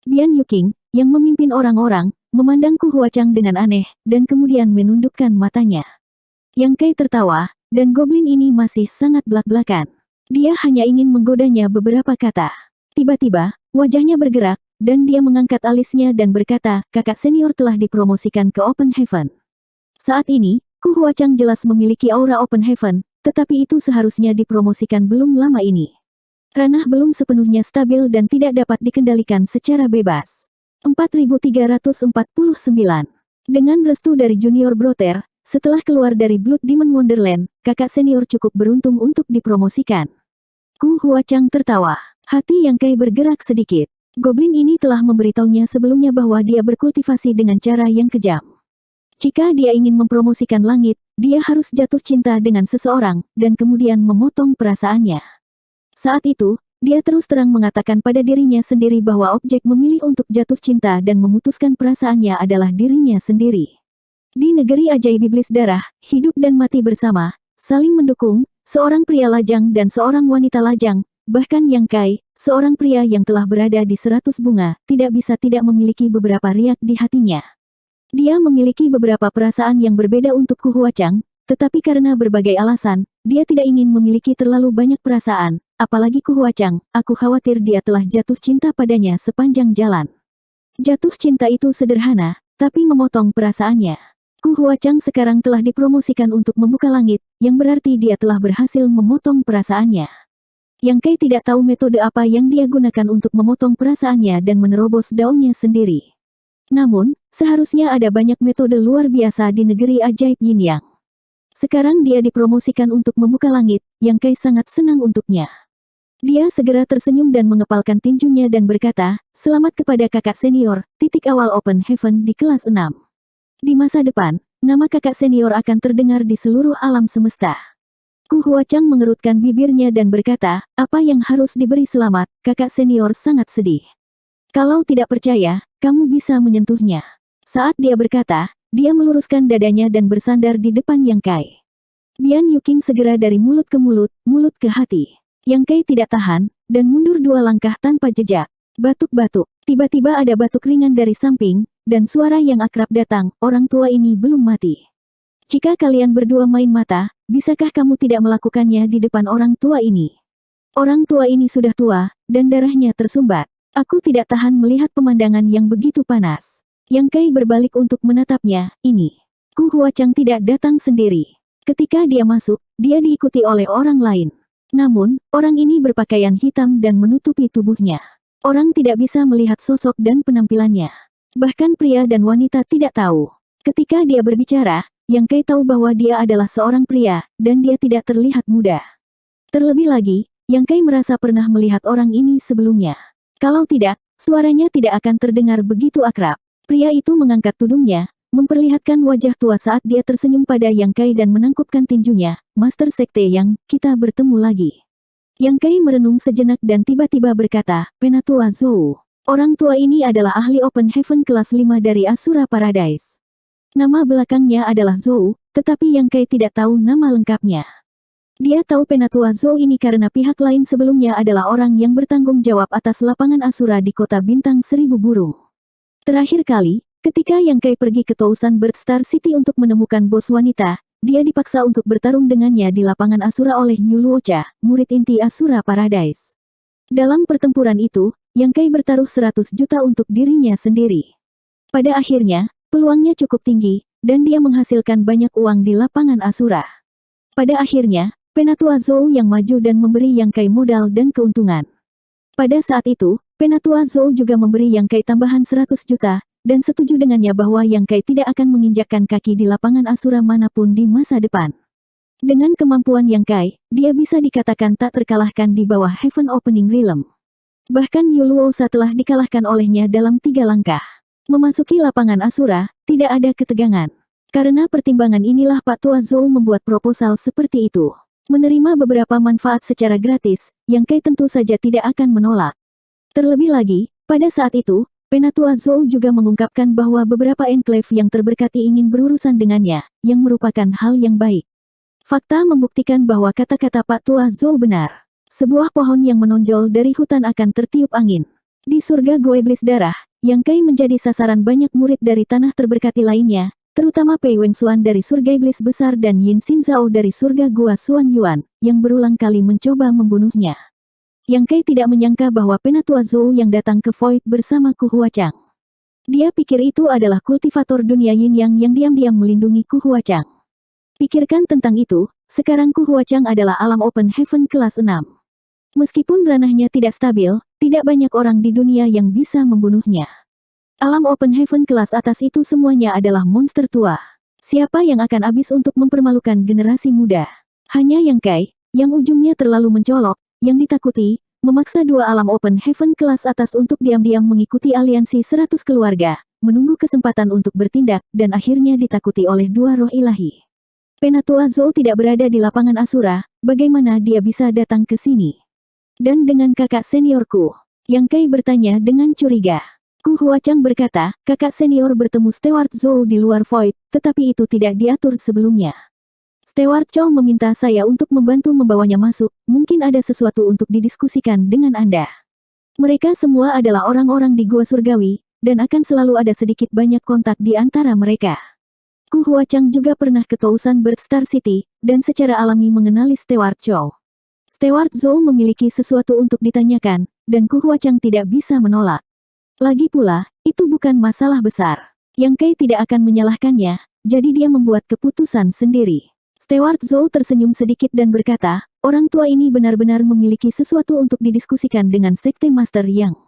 Bian Yuking, yang memimpin orang-orang, memandang Ku Huachang dengan aneh, dan kemudian menundukkan matanya. Yang Kai tertawa, dan goblin ini masih sangat belak-belakan. Dia hanya ingin menggodanya beberapa kata. Tiba-tiba, wajahnya bergerak, dan dia mengangkat alisnya dan berkata, kakak senior telah dipromosikan ke Open Heaven. Saat ini, Ku Huachang jelas memiliki aura Open Heaven, tetapi itu seharusnya dipromosikan belum lama ini. Ranah belum sepenuhnya stabil dan tidak dapat dikendalikan secara bebas. 4349. Dengan restu dari Junior Brother, setelah keluar dari Blood Demon Wonderland, kakak senior cukup beruntung untuk dipromosikan. Ku Huachang tertawa. Hati Yang Kai bergerak sedikit. Goblin ini telah memberitahunya sebelumnya bahwa dia berkultivasi dengan cara yang kejam. Jika dia ingin mempromosikan langit, dia harus jatuh cinta dengan seseorang, dan kemudian memotong perasaannya. Saat itu, dia terus terang mengatakan pada dirinya sendiri bahwa objek memilih untuk jatuh cinta dan memutuskan perasaannya adalah dirinya sendiri. Di negeri ajaib iblis darah, hidup dan mati bersama, saling mendukung, seorang pria lajang dan seorang wanita lajang, bahkan Yang Kai, seorang pria yang telah berada di 100 bunga, tidak bisa tidak memiliki beberapa riak di hatinya. Dia memiliki beberapa perasaan yang berbeda untuk Ku Huachang, tetapi karena berbagai alasan, dia tidak ingin memiliki terlalu banyak perasaan, apalagi Ku Huachang, aku khawatir dia telah jatuh cinta padanya sepanjang jalan. Jatuh cinta itu sederhana, tapi memotong perasaannya. Ku Huachang sekarang telah dipromosikan untuk membuka langit, yang berarti dia telah berhasil memotong perasaannya. Yang Kai tidak tahu metode apa yang dia gunakan untuk memotong perasaannya dan menerobos daunnya sendiri. Namun, seharusnya ada banyak metode luar biasa di negeri ajaib Yin Yang. Sekarang dia dipromosikan untuk membuka langit, Yang Kai sangat senang untuknya. Dia segera tersenyum dan mengepalkan tinjunya dan berkata, selamat kepada kakak senior, titik awal Open Heaven di kelas 6. Di masa depan, nama kakak senior akan terdengar di seluruh alam semesta. Ku Huachang mengerutkan bibirnya dan berkata, apa yang harus diberi selamat, kakak senior sangat sedih. Kalau tidak percaya, kamu bisa menyentuhnya. Saat dia berkata, dia meluruskan dadanya dan bersandar di depan Yang Kai. Bian Yuking segera dari mulut ke mulut ke hati. Yang Kai tidak tahan, dan mundur 2 langkah tanpa jejak. Batuk-batuk, tiba-tiba ada batuk ringan dari samping, dan suara yang akrab datang, orang tua ini belum mati. Jika kalian berdua main mata, bisakah kamu tidak melakukannya di depan orang tua ini? Orang tua ini sudah tua, dan darahnya tersumbat. Aku tidak tahan melihat pemandangan yang begitu panas. Yang Kai berbalik untuk menatapnya, ini. Ku Huachang tidak datang sendiri. Ketika dia masuk, dia diikuti oleh orang lain. Namun, orang ini berpakaian hitam dan menutupi tubuhnya. Orang tidak bisa melihat sosok dan penampilannya. Bahkan pria dan wanita tidak tahu. Ketika dia berbicara, Yang Kai tahu bahwa dia adalah seorang pria, dan dia tidak terlihat muda. Terlebih lagi, Yang Kai merasa pernah melihat orang ini sebelumnya. Kalau tidak, suaranya tidak akan terdengar begitu akrab. Pria itu mengangkat tudungnya, memperlihatkan wajah tua saat dia tersenyum pada Yang Kai dan menangkupkan tinjunya, Master Sekte Yang, kita bertemu lagi. Yang Kai merenung sejenak dan tiba-tiba berkata, Penatua Zhou. Orang tua ini adalah ahli Open Heaven kelas 5 dari Asura Paradise. Nama belakangnya adalah Zhou, tetapi Yang Kai tidak tahu nama lengkapnya. Dia tahu Penatua Zhou ini karena pihak lain sebelumnya adalah orang yang bertanggung jawab atas lapangan Asura di kota bintang 1000 burung. Terakhir kali, ketika Yang Kai pergi ke Tousan Bird Star City untuk menemukan bos wanita, dia dipaksa untuk bertarung dengannya di lapangan Asura oleh Yu Luocha, murid inti Asura Paradise. Dalam pertempuran itu, Yang Kai bertaruh 100 juta untuk dirinya sendiri. Pada akhirnya, peluangnya cukup tinggi, dan dia menghasilkan banyak uang di lapangan Asura. Pada akhirnya, Penatua Zhou yang maju dan memberi Yang Kai modal dan keuntungan. Pada saat itu, Penatua Zhou juga memberi Yang Kai tambahan 100 juta, dan setuju dengannya bahwa Yang Kai tidak akan menginjakkan kaki di lapangan Asura manapun di masa depan. Dengan kemampuan Yang Kai, dia bisa dikatakan tak terkalahkan di bawah Heaven Opening Realm. Bahkan Yu Luocha telah dikalahkan olehnya dalam 3 langkah. Memasuki lapangan Asura, tidak ada ketegangan. Karena pertimbangan inilah Pak Tua Zhou membuat proposal seperti itu. Menerima beberapa manfaat secara gratis, Yang Kai tentu saja tidak akan menolak. Terlebih lagi, pada saat itu, Penatua Zhou juga mengungkapkan bahwa beberapa enklave yang terberkati ingin berurusan dengannya, yang merupakan hal yang baik. Fakta membuktikan bahwa kata-kata Pak Tua Zhou benar. Sebuah pohon yang menonjol dari hutan akan tertiup angin. Di surga Gua Iblis Darah, Yang Kai menjadi sasaran banyak murid dari tanah terberkati lainnya, terutama Pei Wenxuan dari surga iblis besar dan Yin Xinzhao dari surga Gua Xuan Yuan, yang berulang kali mencoba membunuhnya. Yang Kai tidak menyangka bahwa Penatua Zhou yang datang ke Void bersama Ku Huachang. Dia pikir itu adalah kultivator dunia Yin yang diam-diam melindungi Ku Huachang. Pikirkan tentang itu, sekarang Ku Huachang adalah alam Open Heaven kelas 6. Meskipun ranahnya tidak stabil, tidak banyak orang di dunia yang bisa membunuhnya. Alam Open Heaven kelas atas itu semuanya adalah monster tua. Siapa yang akan habis untuk mempermalukan generasi muda? Hanya Yang Kai, yang ujungnya terlalu mencolok, yang ditakuti, memaksa 2 alam Open Heaven kelas atas untuk diam-diam mengikuti aliansi 100 keluarga, menunggu kesempatan untuk bertindak, dan akhirnya ditakuti oleh 2 roh ilahi. Penatua Zhou tidak berada di lapangan Asura, bagaimana dia bisa datang ke sini? Dan dengan kakak seniorku? Yang Kai bertanya dengan curiga. Ku Huachang berkata, kakak senior bertemu Steward Zhou di luar Void, tetapi itu tidak diatur sebelumnya. Steward Chow meminta saya untuk membantu membawanya masuk, mungkin ada sesuatu untuk didiskusikan dengan Anda. Mereka semua adalah orang-orang di Gua Surgawi, dan akan selalu ada sedikit banyak kontak di antara mereka. Ku Huachang juga pernah ke Tousan Bird Star City, dan secara alami mengenali Steward Chow. Steward Zhou memiliki sesuatu untuk ditanyakan, dan Ku Huachang tidak bisa menolak. Lagi pula, itu bukan masalah besar. Yang Kai tidak akan menyalahkannya, jadi dia membuat keputusan sendiri. Steward Zhou tersenyum sedikit dan berkata, orang tua ini benar-benar memiliki sesuatu untuk didiskusikan dengan Sekte Master Yang.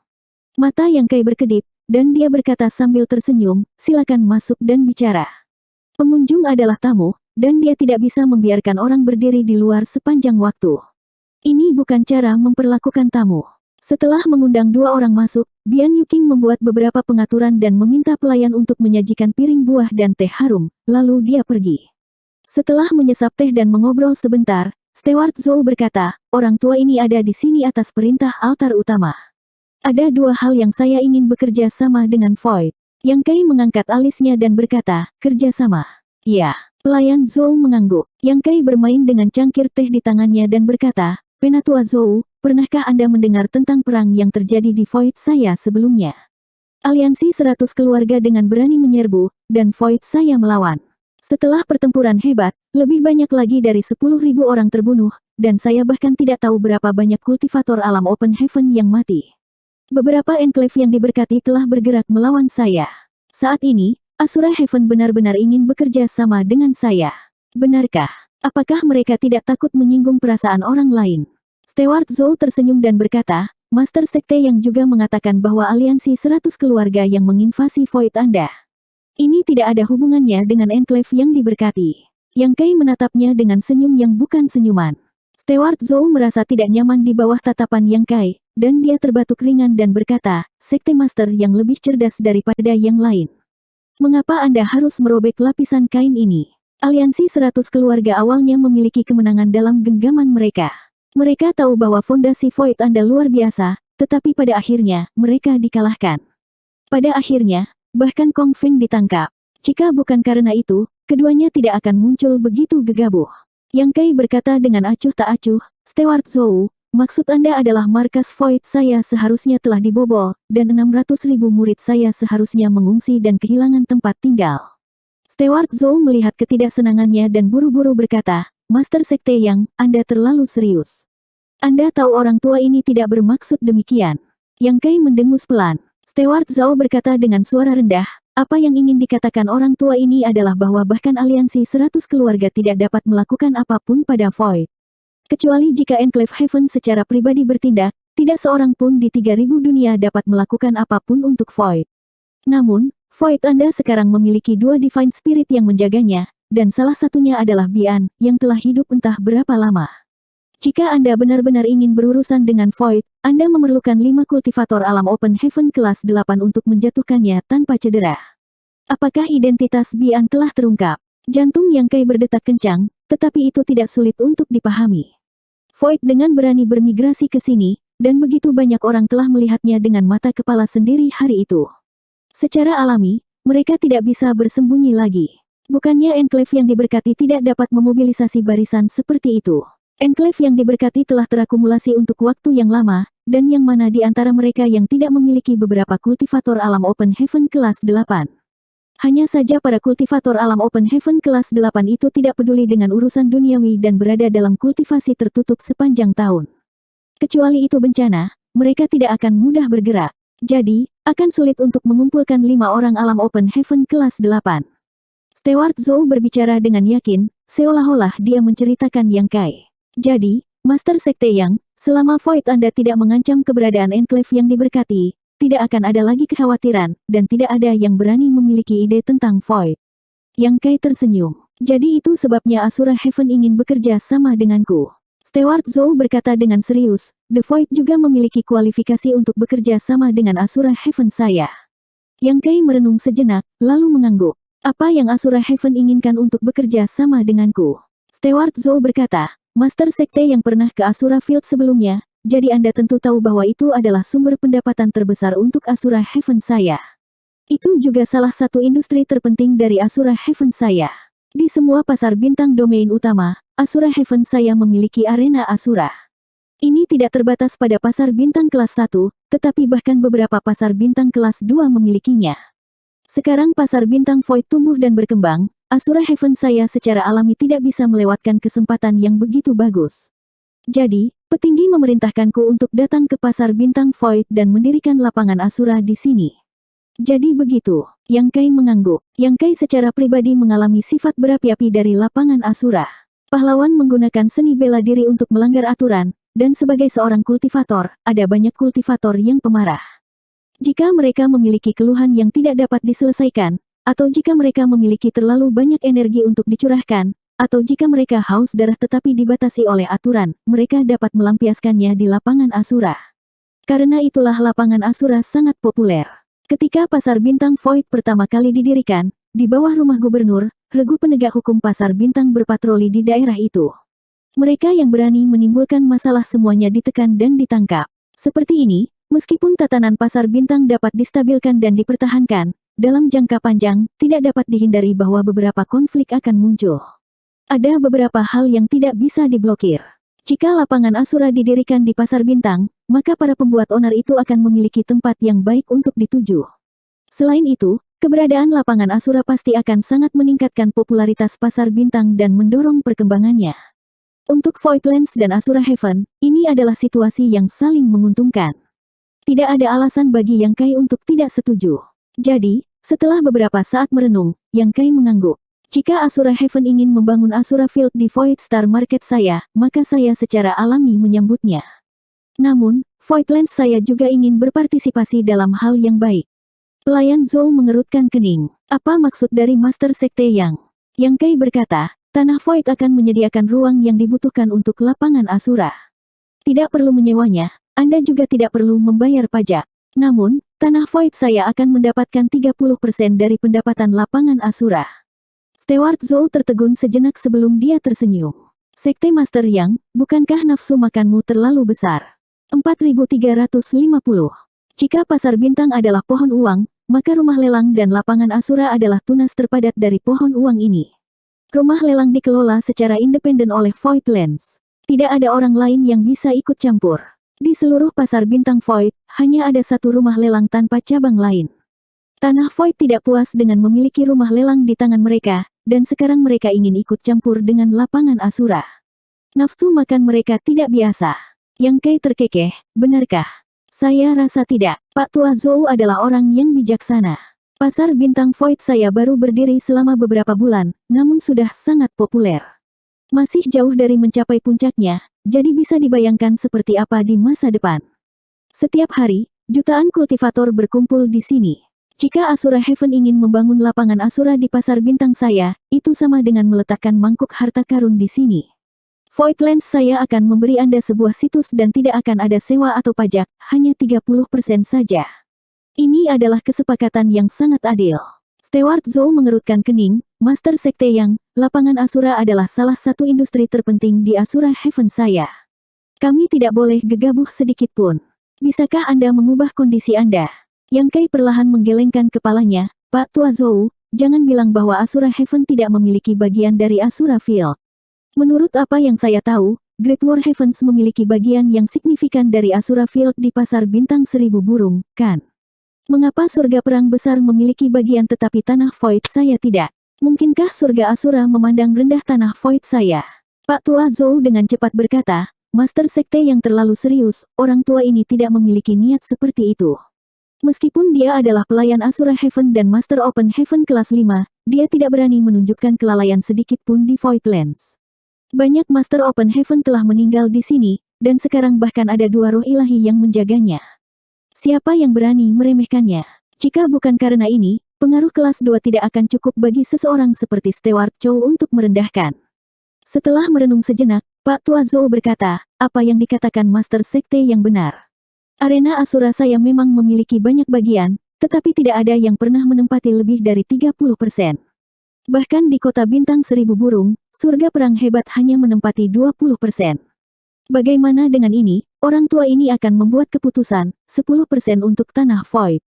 Mata Yang Kai berkedip, dan dia berkata sambil tersenyum, silakan masuk dan bicara. Pengunjung adalah tamu, dan dia tidak bisa membiarkan orang berdiri di luar sepanjang waktu. Ini bukan cara memperlakukan tamu. Setelah mengundang 2 orang masuk, Bian Yuking membuat beberapa pengaturan dan meminta pelayan untuk menyajikan piring buah dan teh harum, lalu dia pergi. Setelah menyesap teh dan mengobrol sebentar, Steward Zhou berkata, orang tua ini ada di sini atas perintah altar utama. Ada 2 hal yang saya ingin bekerja sama dengan Void. Yang Kai mengangkat alisnya dan berkata, kerja sama. Ya, pelayan Zhou mengangguk. Yang Kai bermain dengan cangkir teh di tangannya dan berkata, Penatua Zhou, pernahkah Anda mendengar tentang perang yang terjadi di Void saya sebelumnya? Aliansi 100 keluarga dengan berani menyerbu, dan Void saya melawan. Setelah pertempuran hebat, lebih banyak lagi dari 10.000 orang terbunuh, dan saya bahkan tidak tahu berapa banyak kultivator alam Open Heaven yang mati. Beberapa enklave yang diberkati telah bergerak melawan saya. Saat ini, Asura Heaven benar-benar ingin bekerja sama dengan saya. Benarkah? Apakah mereka tidak takut menyinggung perasaan orang lain? Steward Zhou tersenyum dan berkata, Master Sekte yang juga mengatakan bahwa aliansi 100 keluarga yang menginvasi Void Anda. Ini tidak ada hubungannya dengan enklave yang diberkati. Yang Kai menatapnya dengan senyum yang bukan senyuman. Steward Zhou merasa tidak nyaman di bawah tatapan Yang Kai, dan dia terbatuk ringan dan berkata, Sekte Master yang lebih cerdas daripada yang lain. Mengapa Anda harus merobek lapisan kain ini? Aliansi 100 keluarga awalnya memiliki kemenangan dalam genggaman mereka. Mereka tahu bahwa fondasi Void Anda luar biasa, tetapi pada akhirnya, mereka dikalahkan. Pada akhirnya, bahkan Kong Feng ditangkap. Jika bukan karena itu, keduanya tidak akan muncul begitu gegabah. Yang Kai berkata dengan acuh tak acuh, Steward Zhou, maksud Anda adalah markas Void saya seharusnya telah dibobol, dan 600.000 murid saya seharusnya mengungsi dan kehilangan tempat tinggal. Steward Zhou melihat ketidaksenangannya dan buru-buru berkata, Master Sekte Yang, Anda terlalu serius. Anda tahu orang tua ini tidak bermaksud demikian. Yang Kai mendengus pelan. Steward Zhou berkata dengan suara rendah, apa yang ingin dikatakan orang tua ini adalah bahwa bahkan aliansi 100 keluarga tidak dapat melakukan apapun pada Void. Kecuali jika Enclave Heaven secara pribadi bertindak, tidak seorang pun di 3000 dunia dapat melakukan apapun untuk Void. Namun, Void Anda sekarang memiliki 2 Divine Spirit yang menjaganya, dan salah satunya adalah Bian, yang telah hidup entah berapa lama. Jika Anda benar-benar ingin berurusan dengan Void, Anda memerlukan 5 kultivator alam Open Heaven kelas 8 untuk menjatuhkannya tanpa cedera. Apakah identitas Bian telah terungkap? Jantung Yang Kai berdetak kencang, tetapi itu tidak sulit untuk dipahami. Void dengan berani bermigrasi ke sini, dan begitu banyak orang telah melihatnya dengan mata kepala sendiri hari itu. Secara alami, mereka tidak bisa bersembunyi lagi. Bukannya Enclave yang diberkati tidak dapat memobilisasi barisan seperti itu. Enclave yang diberkati telah terakumulasi untuk waktu yang lama, dan yang mana di antara mereka yang tidak memiliki beberapa kultivator alam Open Heaven kelas 8. Hanya saja para kultivator alam Open Heaven kelas 8 itu tidak peduli dengan urusan duniawi dan berada dalam kultivasi tertutup sepanjang tahun. Kecuali itu bencana, mereka tidak akan mudah bergerak. Jadi, akan sulit untuk mengumpulkan 5 orang alam Open Heaven kelas 8. Steward Zhou berbicara dengan yakin, seolah-olah dia menceritakan Yang Kai. Jadi, Master Sekte Yang, selama Void Anda tidak mengancam keberadaan Enclave yang diberkati, tidak akan ada lagi kekhawatiran, dan tidak ada yang berani memiliki ide tentang Void. Yang Kai tersenyum. Jadi itu sebabnya Asura Heaven ingin bekerja sama denganku. Steward Zhou berkata dengan serius, The Void juga memiliki kualifikasi untuk bekerja sama dengan Asura Heaven saya. Yang Kai merenung sejenak, lalu mengangguk. Apa yang Asura Heaven inginkan untuk bekerja sama denganku? Steward Zhou berkata, Master Sekte yang pernah ke Asura Field sebelumnya, jadi Anda tentu tahu bahwa itu adalah sumber pendapatan terbesar untuk Asura Heaven saya. Itu juga salah satu industri terpenting dari Asura Heaven saya. Di semua pasar bintang domain utama, Asura Heaven saya memiliki arena Asura. Ini tidak terbatas pada pasar bintang kelas 1, tetapi bahkan beberapa pasar bintang kelas 2 memilikinya. Sekarang pasar bintang Void tumbuh dan berkembang, Asura Heaven saya secara alami tidak bisa melewatkan kesempatan yang begitu bagus. Jadi, petinggi memerintahkanku untuk datang ke pasar bintang Void dan mendirikan lapangan Asura di sini. Jadi begitu, Yang Kai mengangguk. Yang Kai secara pribadi mengalami sifat berapi-api dari lapangan Asura. Pahlawan menggunakan seni bela diri untuk melanggar aturan, dan sebagai seorang kultivator, ada banyak kultivator yang pemarah. Jika mereka memiliki keluhan yang tidak dapat diselesaikan, atau jika mereka memiliki terlalu banyak energi untuk dicurahkan, atau jika mereka haus darah tetapi dibatasi oleh aturan, mereka dapat melampiaskannya di lapangan Asura. Karena itulah lapangan Asura sangat populer. Ketika pasar bintang Void pertama kali didirikan, di bawah rumah gubernur, regu penegak hukum pasar bintang berpatroli di daerah itu. Mereka yang berani menimbulkan masalah semuanya ditekan dan ditangkap. Seperti ini, meskipun tatanan pasar bintang dapat distabilkan dan dipertahankan, dalam jangka panjang, tidak dapat dihindari bahwa beberapa konflik akan muncul. Ada beberapa hal yang tidak bisa diblokir. Jika lapangan Asura didirikan di pasar bintang, maka para pembuat onar itu akan memiliki tempat yang baik untuk dituju. Selain itu, keberadaan lapangan Asura pasti akan sangat meningkatkan popularitas pasar bintang dan mendorong perkembangannya. Untuk Voidlands dan Asura Heaven, ini adalah situasi yang saling menguntungkan. Tidak ada alasan bagi Yang Kai untuk tidak setuju. Jadi, setelah beberapa saat merenung, Yang Kai mengangguk. Jika Asura Heaven ingin membangun Asura Field di Void Star Market saya, maka saya secara alami menyambutnya. Namun, Voidlands saya juga ingin berpartisipasi dalam hal yang baik. Pelayan Zhou mengerutkan kening. Apa maksud dari Master Sekte Yang? Yang Kai berkata, Tanah Void akan menyediakan ruang yang dibutuhkan untuk lapangan Asura. Tidak perlu menyewanya, Anda juga tidak perlu membayar pajak. Namun, Tanah Void saya akan mendapatkan 30% dari pendapatan lapangan Asura. Steward Zhou tertegun sejenak sebelum dia tersenyum. Sekte Master Yang, bukankah nafsu makanmu terlalu besar? 4350. Jika pasar bintang adalah pohon uang, maka rumah lelang dan lapangan Asura adalah tunas terpadat dari pohon uang ini. Rumah lelang dikelola secara independen oleh Voidlands. Tidak ada orang lain yang bisa ikut campur. Di seluruh pasar bintang Void, hanya ada satu rumah lelang tanpa cabang lain. Tanah Void tidak puas dengan memiliki rumah lelang di tangan mereka, dan sekarang mereka ingin ikut campur dengan lapangan Asura. Nafsu makan mereka tidak biasa. Yang Kai terkekeh, benarkah? Saya rasa tidak. Pak Tua Zhou adalah orang yang bijaksana. Pasar bintang Void saya baru berdiri selama beberapa bulan, namun sudah sangat populer. Masih jauh dari mencapai puncaknya, jadi bisa dibayangkan seperti apa di masa depan. Setiap hari, jutaan kultivator berkumpul di sini. Jika Asura Heaven ingin membangun lapangan Asura di pasar bintang saya, itu sama dengan meletakkan mangkuk harta karun di sini. Voidlands saya akan memberi Anda sebuah situs dan tidak akan ada sewa atau pajak, hanya 30% saja. Ini adalah kesepakatan yang sangat adil. Steward Zhou mengerutkan kening, Master Sekte Yang, lapangan Asura adalah salah satu industri terpenting di Asura Heaven saya. Kami tidak boleh gegabah sedikit pun. Bisakah Anda mengubah kondisi Anda? Yang Kai perlahan menggelengkan kepalanya, Pak Tua Zhou, jangan bilang bahwa Asura Heaven tidak memiliki bagian dari Asura Field. Menurut apa yang saya tahu, Great War Heavens memiliki bagian yang signifikan dari Asura Field di pasar bintang 1000 burung, kan? Mengapa surga perang besar memiliki bagian tetapi tanah Void saya tidak? Mungkinkah surga Asura memandang rendah tanah Void saya? Pak Tua Zhou dengan cepat berkata, Master Sekte yang terlalu serius, orang tua ini tidak memiliki niat seperti itu. Meskipun dia adalah pelayan Asura Heaven dan Master Open Heaven kelas 5, dia tidak berani menunjukkan kelalaian sedikit pun di Voidlands. Banyak Master Open Heaven telah meninggal di sini, dan sekarang bahkan ada 2 roh ilahi yang menjaganya. Siapa yang berani meremehkannya? Jika bukan karena ini, pengaruh kelas 2 tidak akan cukup bagi seseorang seperti Steward Chow untuk merendahkan. Setelah merenung sejenak, Pak Tua Zhou berkata, apa yang dikatakan Master Sekte yang benar. Arena Asura saya memang memiliki banyak bagian, tetapi tidak ada yang pernah menempati lebih dari 30%. Bahkan di kota bintang 1000 burung, surga perang hebat hanya menempati 20%. Bagaimana dengan ini? Orang tua ini akan membuat keputusan, 10% untuk tanah Void.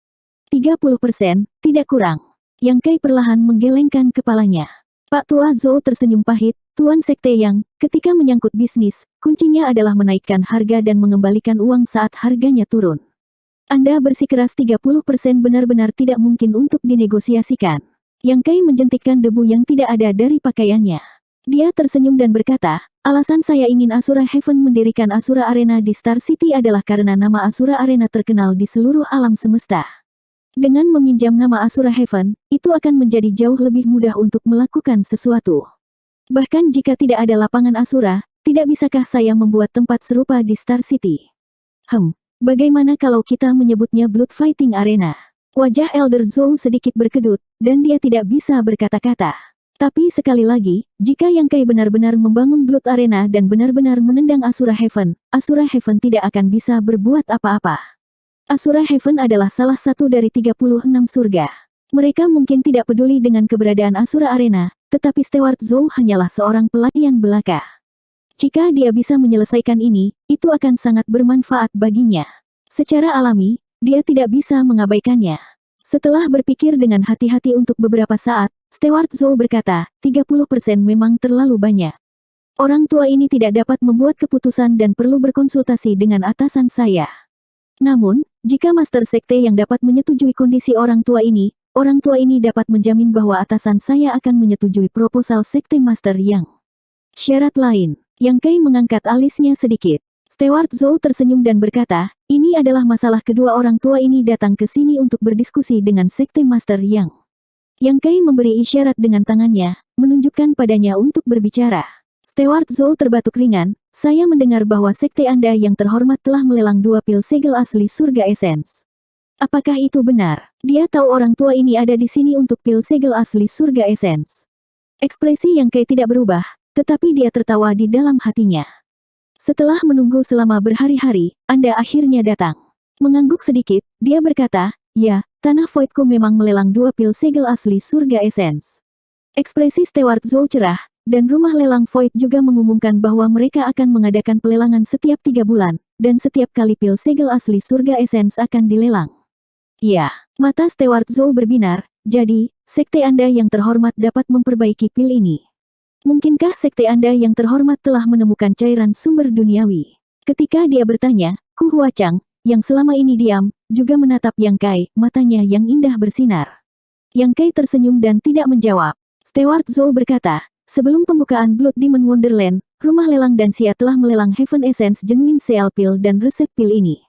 30%, tidak kurang. Yang Kai perlahan menggelengkan kepalanya. Pak Tua Zhou tersenyum pahit, Tuan Sekte Yang, ketika menyangkut bisnis, kuncinya adalah menaikkan harga dan mengembalikan uang saat harganya turun. Anda bersikeras 30% benar-benar tidak mungkin untuk dinegosiasikan. Yang Kai menjentikkan debu yang tidak ada dari pakaiannya. Dia tersenyum dan berkata, alasan saya ingin Asura Heaven mendirikan Asura Arena di Star City adalah karena nama Asura Arena terkenal di seluruh alam semesta. Dengan meminjam nama Asura Heaven, itu akan menjadi jauh lebih mudah untuk melakukan sesuatu. Bahkan jika tidak ada lapangan Asura, tidak bisakah saya membuat tempat serupa di Star City? Bagaimana kalau kita menyebutnya Blood Fighting Arena? Wajah Elder Zhou sedikit berkedut, dan dia tidak bisa berkata-kata. Tapi sekali lagi, jika Yang Kai benar-benar membangun Blood Arena dan benar-benar menendang Asura Heaven tidak akan bisa berbuat apa-apa. Asura Heaven adalah salah satu dari 36 surga. Mereka mungkin tidak peduli dengan keberadaan Asura Arena, tetapi Steward Zhou hanyalah seorang pelayan belaka. Jika dia bisa menyelesaikan ini, itu akan sangat bermanfaat baginya. Secara alami, dia tidak bisa mengabaikannya. Setelah berpikir dengan hati-hati untuk beberapa saat, Steward Zhou berkata, 30% memang terlalu banyak. Orang tua ini tidak dapat membuat keputusan dan perlu berkonsultasi dengan atasan saya. Namun, jika Master Sekte yang dapat menyetujui kondisi orang tua ini dapat menjamin bahwa atasan saya akan menyetujui proposal Sekte Master Yang. Syarat lain, Yang Kai mengangkat alisnya sedikit. Steward Zhou tersenyum dan berkata, ini adalah masalah kedua orang tua ini datang ke sini untuk berdiskusi dengan Sekte Master Yang. Yang Kai memberi isyarat dengan tangannya, menunjukkan padanya untuk berbicara. Steward Zhou terbatuk ringan, saya mendengar bahwa sekte Anda yang terhormat telah melelang 2 pil segel asli surga Essence. Apakah itu benar? Dia tahu orang tua ini ada di sini untuk pil segel asli surga Essence. Ekspresi Yang Kai tidak berubah, tetapi dia tertawa di dalam hatinya. Setelah menunggu selama berhari-hari, Anda akhirnya datang. Mengangguk sedikit, dia berkata, ya, tanah Voidku memang melelang 2 pil segel asli surga Essence. Ekspresi Steward Zhou cerah, dan rumah lelang Void juga mengumumkan bahwa mereka akan mengadakan pelelangan setiap 3 bulan, dan setiap kali pil segel asli surga Essence akan dilelang. Ya, mata Steward Zhou berbinar, jadi, sekte Anda yang terhormat dapat memperbaiki pil ini. Mungkinkah sekte Anda yang terhormat telah menemukan cairan sumber duniawi? Ketika dia bertanya, Ku Huachang, yang selama ini diam, juga menatap Yang Kai, matanya yang indah bersinar. Yang Kai tersenyum dan tidak menjawab. Steward Zhou berkata, sebelum pembukaan Blood Demon Wonderland, rumah lelang dan Xia telah melelang Heaven Essence Genuine Seal Pill dan resep pil ini.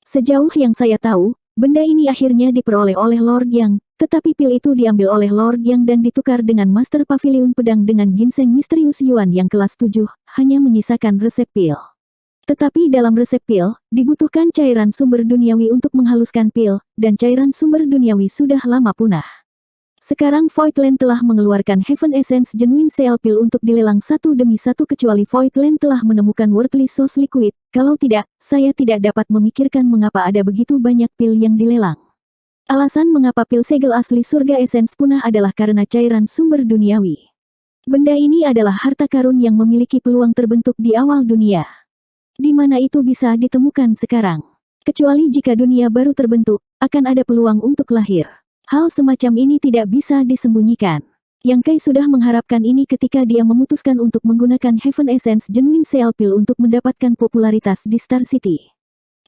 Sejauh yang saya tahu, benda ini akhirnya diperoleh oleh Lord Yang, tetapi pil itu diambil oleh Lord Yang dan ditukar dengan Master Pavilion Pedang dengan ginseng misterius Yuan yang kelas 7, hanya menyisakan resep pil. Tetapi dalam resep pil, dibutuhkan cairan sumber duniawi untuk menghaluskan pil, dan cairan sumber duniawi sudah lama punah. Sekarang Voidland telah mengeluarkan Heaven Essence Genuine Seal Pill untuk dilelang satu demi satu kecuali Voidland telah menemukan Worthless Source Liquid, kalau tidak, saya tidak dapat memikirkan mengapa ada begitu banyak pil yang dilelang. Alasan mengapa pil segel asli surga Essence punah adalah karena cairan sumber duniawi. Benda ini adalah harta karun yang memiliki peluang terbentuk di awal dunia. Di mana itu bisa ditemukan sekarang? Kecuali jika dunia baru terbentuk, akan ada peluang untuk lahir. Hal semacam ini tidak bisa disembunyikan. Yang Kai sudah mengharapkan ini ketika dia memutuskan untuk menggunakan Heaven Essence Genuine Seal Pill untuk mendapatkan popularitas di Star City.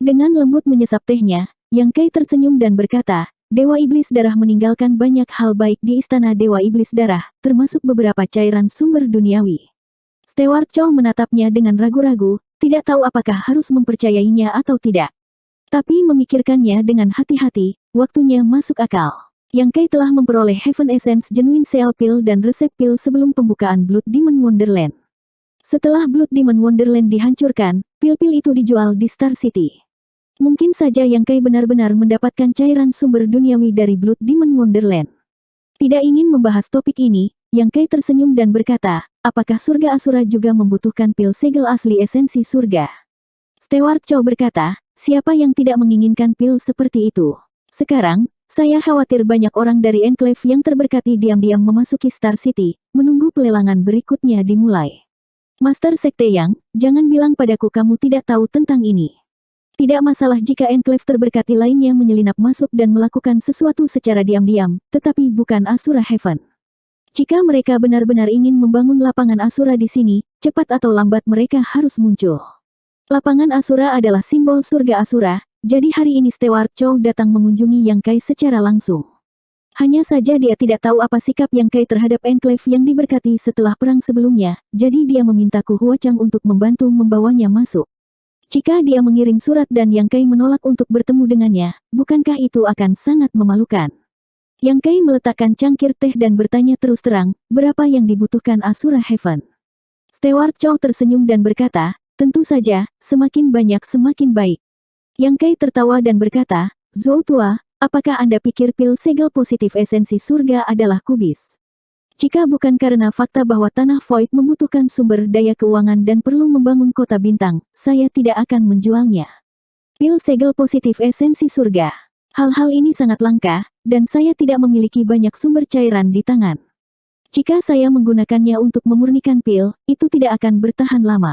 Dengan lembut menyesap tehnya, Yang Kai tersenyum dan berkata, Dewa Iblis Darah meninggalkan banyak hal baik di Istana Dewa Iblis Darah, termasuk beberapa cairan sumber duniawi. Steward Chow menatapnya dengan ragu-ragu, tidak tahu apakah harus mempercayainya atau tidak. Tapi memikirkannya dengan hati-hati, waktunya masuk akal. Yang Kai telah memperoleh Heaven Essence Genuine Seal Pill dan resep pil sebelum pembukaan Blood Demon Wonderland. Setelah Blood Demon Wonderland dihancurkan, pil-pil itu dijual di Star City. Mungkin saja Yang Kai benar-benar mendapatkan cairan sumber duniawi dari Blood Demon Wonderland. Tidak ingin membahas topik ini, Yang Kai tersenyum dan berkata, apakah surga Asura juga membutuhkan pil segel asli esensi surga? Steward Chow berkata, siapa yang tidak menginginkan pil seperti itu? Sekarang, saya khawatir banyak orang dari Enclave yang terberkati diam-diam memasuki Star City, menunggu pelelangan berikutnya dimulai. Master Sekte Yang, jangan bilang padaku kamu tidak tahu tentang ini. Tidak masalah jika Enclave terberkati lainnya menyelinap masuk dan melakukan sesuatu secara diam-diam, tetapi bukan Asura Heaven. Jika mereka benar-benar ingin membangun lapangan Asura di sini, cepat atau lambat mereka harus muncul. Lapangan Asura adalah simbol surga Asura, jadi hari ini Steward Chow datang mengunjungi Yang Kai secara langsung. Hanya saja dia tidak tahu apa sikap Yang Kai terhadap Enclave yang diberkati setelah perang sebelumnya, jadi dia meminta Ku Huachang untuk membantu membawanya masuk. Jika dia mengirim surat dan Yang Kai menolak untuk bertemu dengannya, bukankah itu akan sangat memalukan? Yang Kai meletakkan cangkir teh dan bertanya terus terang, berapa yang dibutuhkan Asura Heaven? Steward Chow tersenyum dan berkata, tentu saja, semakin banyak semakin baik. Yang Kai tertawa dan berkata, Zhou tua, apakah Anda pikir pil segel positif esensi surga adalah kubis? Jika bukan karena fakta bahwa tanah Void membutuhkan sumber daya keuangan dan perlu membangun kota bintang, saya tidak akan menjualnya. Pil segel positif esensi surga. Hal-hal ini sangat langka, dan saya tidak memiliki banyak sumber cairan di tangan. Jika saya menggunakannya untuk memurnikan pil, itu tidak akan bertahan lama.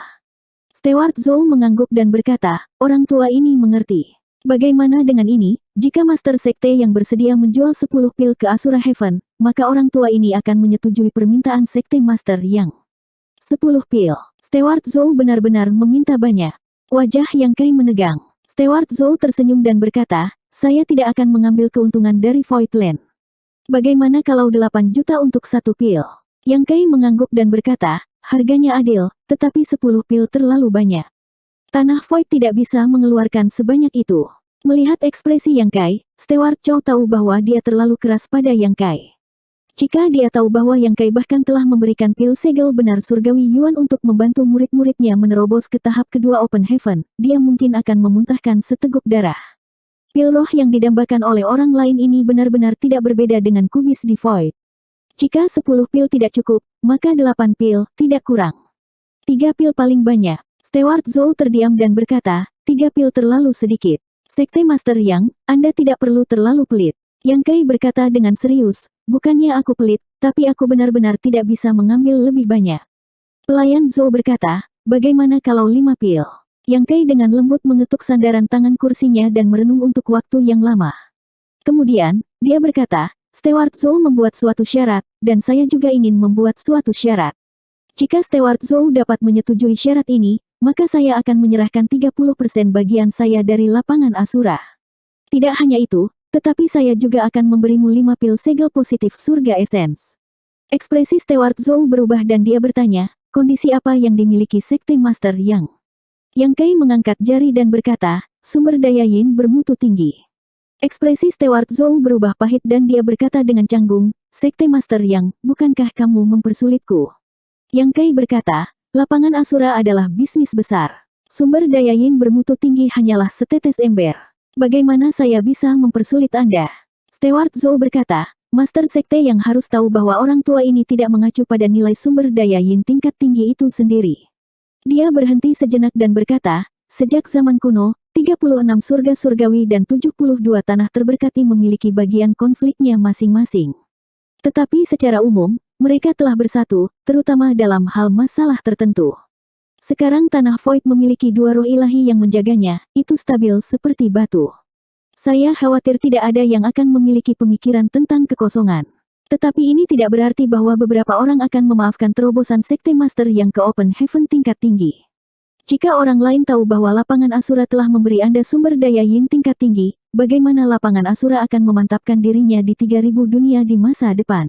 Steward Zhou mengangguk dan berkata, orang tua ini mengerti. Bagaimana dengan ini, jika Master Sekte yang bersedia menjual 10 pil ke Asura Heaven, maka orang tua ini akan menyetujui permintaan Sekte Master yang 10 pil. Steward Zhou benar-benar meminta banyak. Wajah Yang Kai menegang. Steward Zhou tersenyum dan berkata, saya tidak akan mengambil keuntungan dari Voidland. Bagaimana kalau 8 juta untuk satu pil? Yang Kai mengangguk dan berkata, harganya adil, tetapi 10 pil terlalu banyak. Tanah Void tidak bisa mengeluarkan sebanyak itu. Melihat ekspresi Yang Kai, Steward Chow tahu bahwa dia terlalu keras pada Yang Kai. Jika dia tahu bahwa Yang Kai bahkan telah memberikan pil segel benar surgawi Yuan untuk membantu murid-muridnya menerobos ke tahap kedua Open Heaven, dia mungkin akan memuntahkan seteguk darah. Pil roh yang didambakan oleh orang lain ini benar-benar tidak berbeda dengan kubis di Void. Jika 10 pil tidak cukup, maka 8 pil, tidak kurang. 3 pil paling banyak. Steward Zhou terdiam dan berkata, 3 pil terlalu sedikit. Sekte Master Yang, Anda tidak perlu terlalu pelit. Yang Kai berkata dengan serius, bukannya aku pelit, tapi aku benar-benar tidak bisa mengambil lebih banyak. Pelayan Zhou berkata, bagaimana kalau 5 pil? Yang Kai dengan lembut mengetuk sandaran tangan kursinya dan merenung untuk waktu yang lama. Kemudian, dia berkata, Steward Zhou membuat suatu syarat, dan saya juga ingin membuat suatu syarat. Jika Steward Zhou dapat menyetujui syarat ini, maka saya akan menyerahkan 30% bagian saya dari lapangan Asura. Tidak hanya itu, tetapi saya juga akan memberimu 5 pil segel positif surga essence. Ekspresi Steward Zhou berubah dan dia bertanya, kondisi apa yang dimiliki Sekte Master Yang? Yang Kai mengangkat jari dan berkata, sumber daya yin bermutu tinggi. Ekspresi Steward Zhou berubah pahit dan dia berkata dengan canggung, Sekte Master Yang, bukankah kamu mempersulitku? Yang Kai berkata, lapangan Asura adalah bisnis besar. Sumber daya yin bermutu tinggi hanyalah setetes ember. Bagaimana saya bisa mempersulit Anda? Steward Zhou berkata, Master Sekte yang harus tahu bahwa orang tua ini tidak mengacu pada nilai sumber daya yin tingkat tinggi itu sendiri. Dia berhenti sejenak dan berkata, sejak zaman kuno, 36 surga surgawi dan 72 tanah terberkati memiliki bagian konfliknya masing-masing. Tetapi secara umum, mereka telah bersatu, terutama dalam hal masalah tertentu. Sekarang tanah Void memiliki 2 roh ilahi yang menjaganya, itu stabil seperti batu. Saya khawatir tidak ada yang akan memiliki pemikiran tentang kekosongan. Tetapi ini tidak berarti bahwa beberapa orang akan memaafkan terobosan Sekte Master yang ke Open Heaven tingkat tinggi. Jika orang lain tahu bahwa lapangan Asura telah memberi Anda sumber daya yin tingkat tinggi, bagaimana lapangan Asura akan memantapkan dirinya di 3000 dunia di masa depan?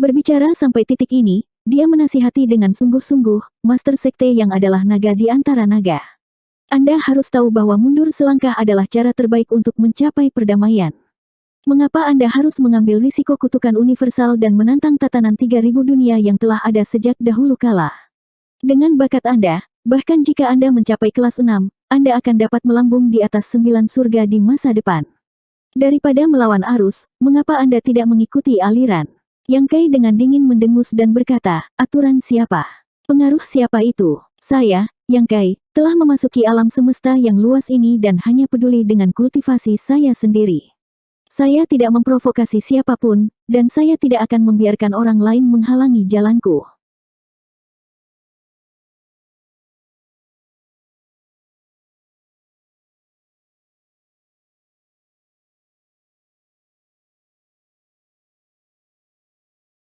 Berbicara sampai titik ini, dia menasihati dengan sungguh-sungguh, Master Sekte yang adalah naga di antara naga. Anda harus tahu bahwa mundur selangkah adalah cara terbaik untuk mencapai perdamaian. Mengapa Anda harus mengambil risiko kutukan universal dan menantang tatanan 3000 dunia yang telah ada sejak dahulu kala? Dengan bakat Anda, bahkan jika Anda mencapai kelas 6, Anda akan dapat melambung di atas 9 surga di masa depan. Daripada melawan arus, mengapa Anda tidak mengikuti aliran? Yang Kai dengan dingin mendengus dan berkata, aturan siapa? Pengaruh siapa itu? Saya, Yang Kai, telah memasuki alam semesta yang luas ini dan hanya peduli dengan kultivasi saya sendiri. Saya tidak memprovokasi siapapun, dan saya tidak akan membiarkan orang lain menghalangi jalanku.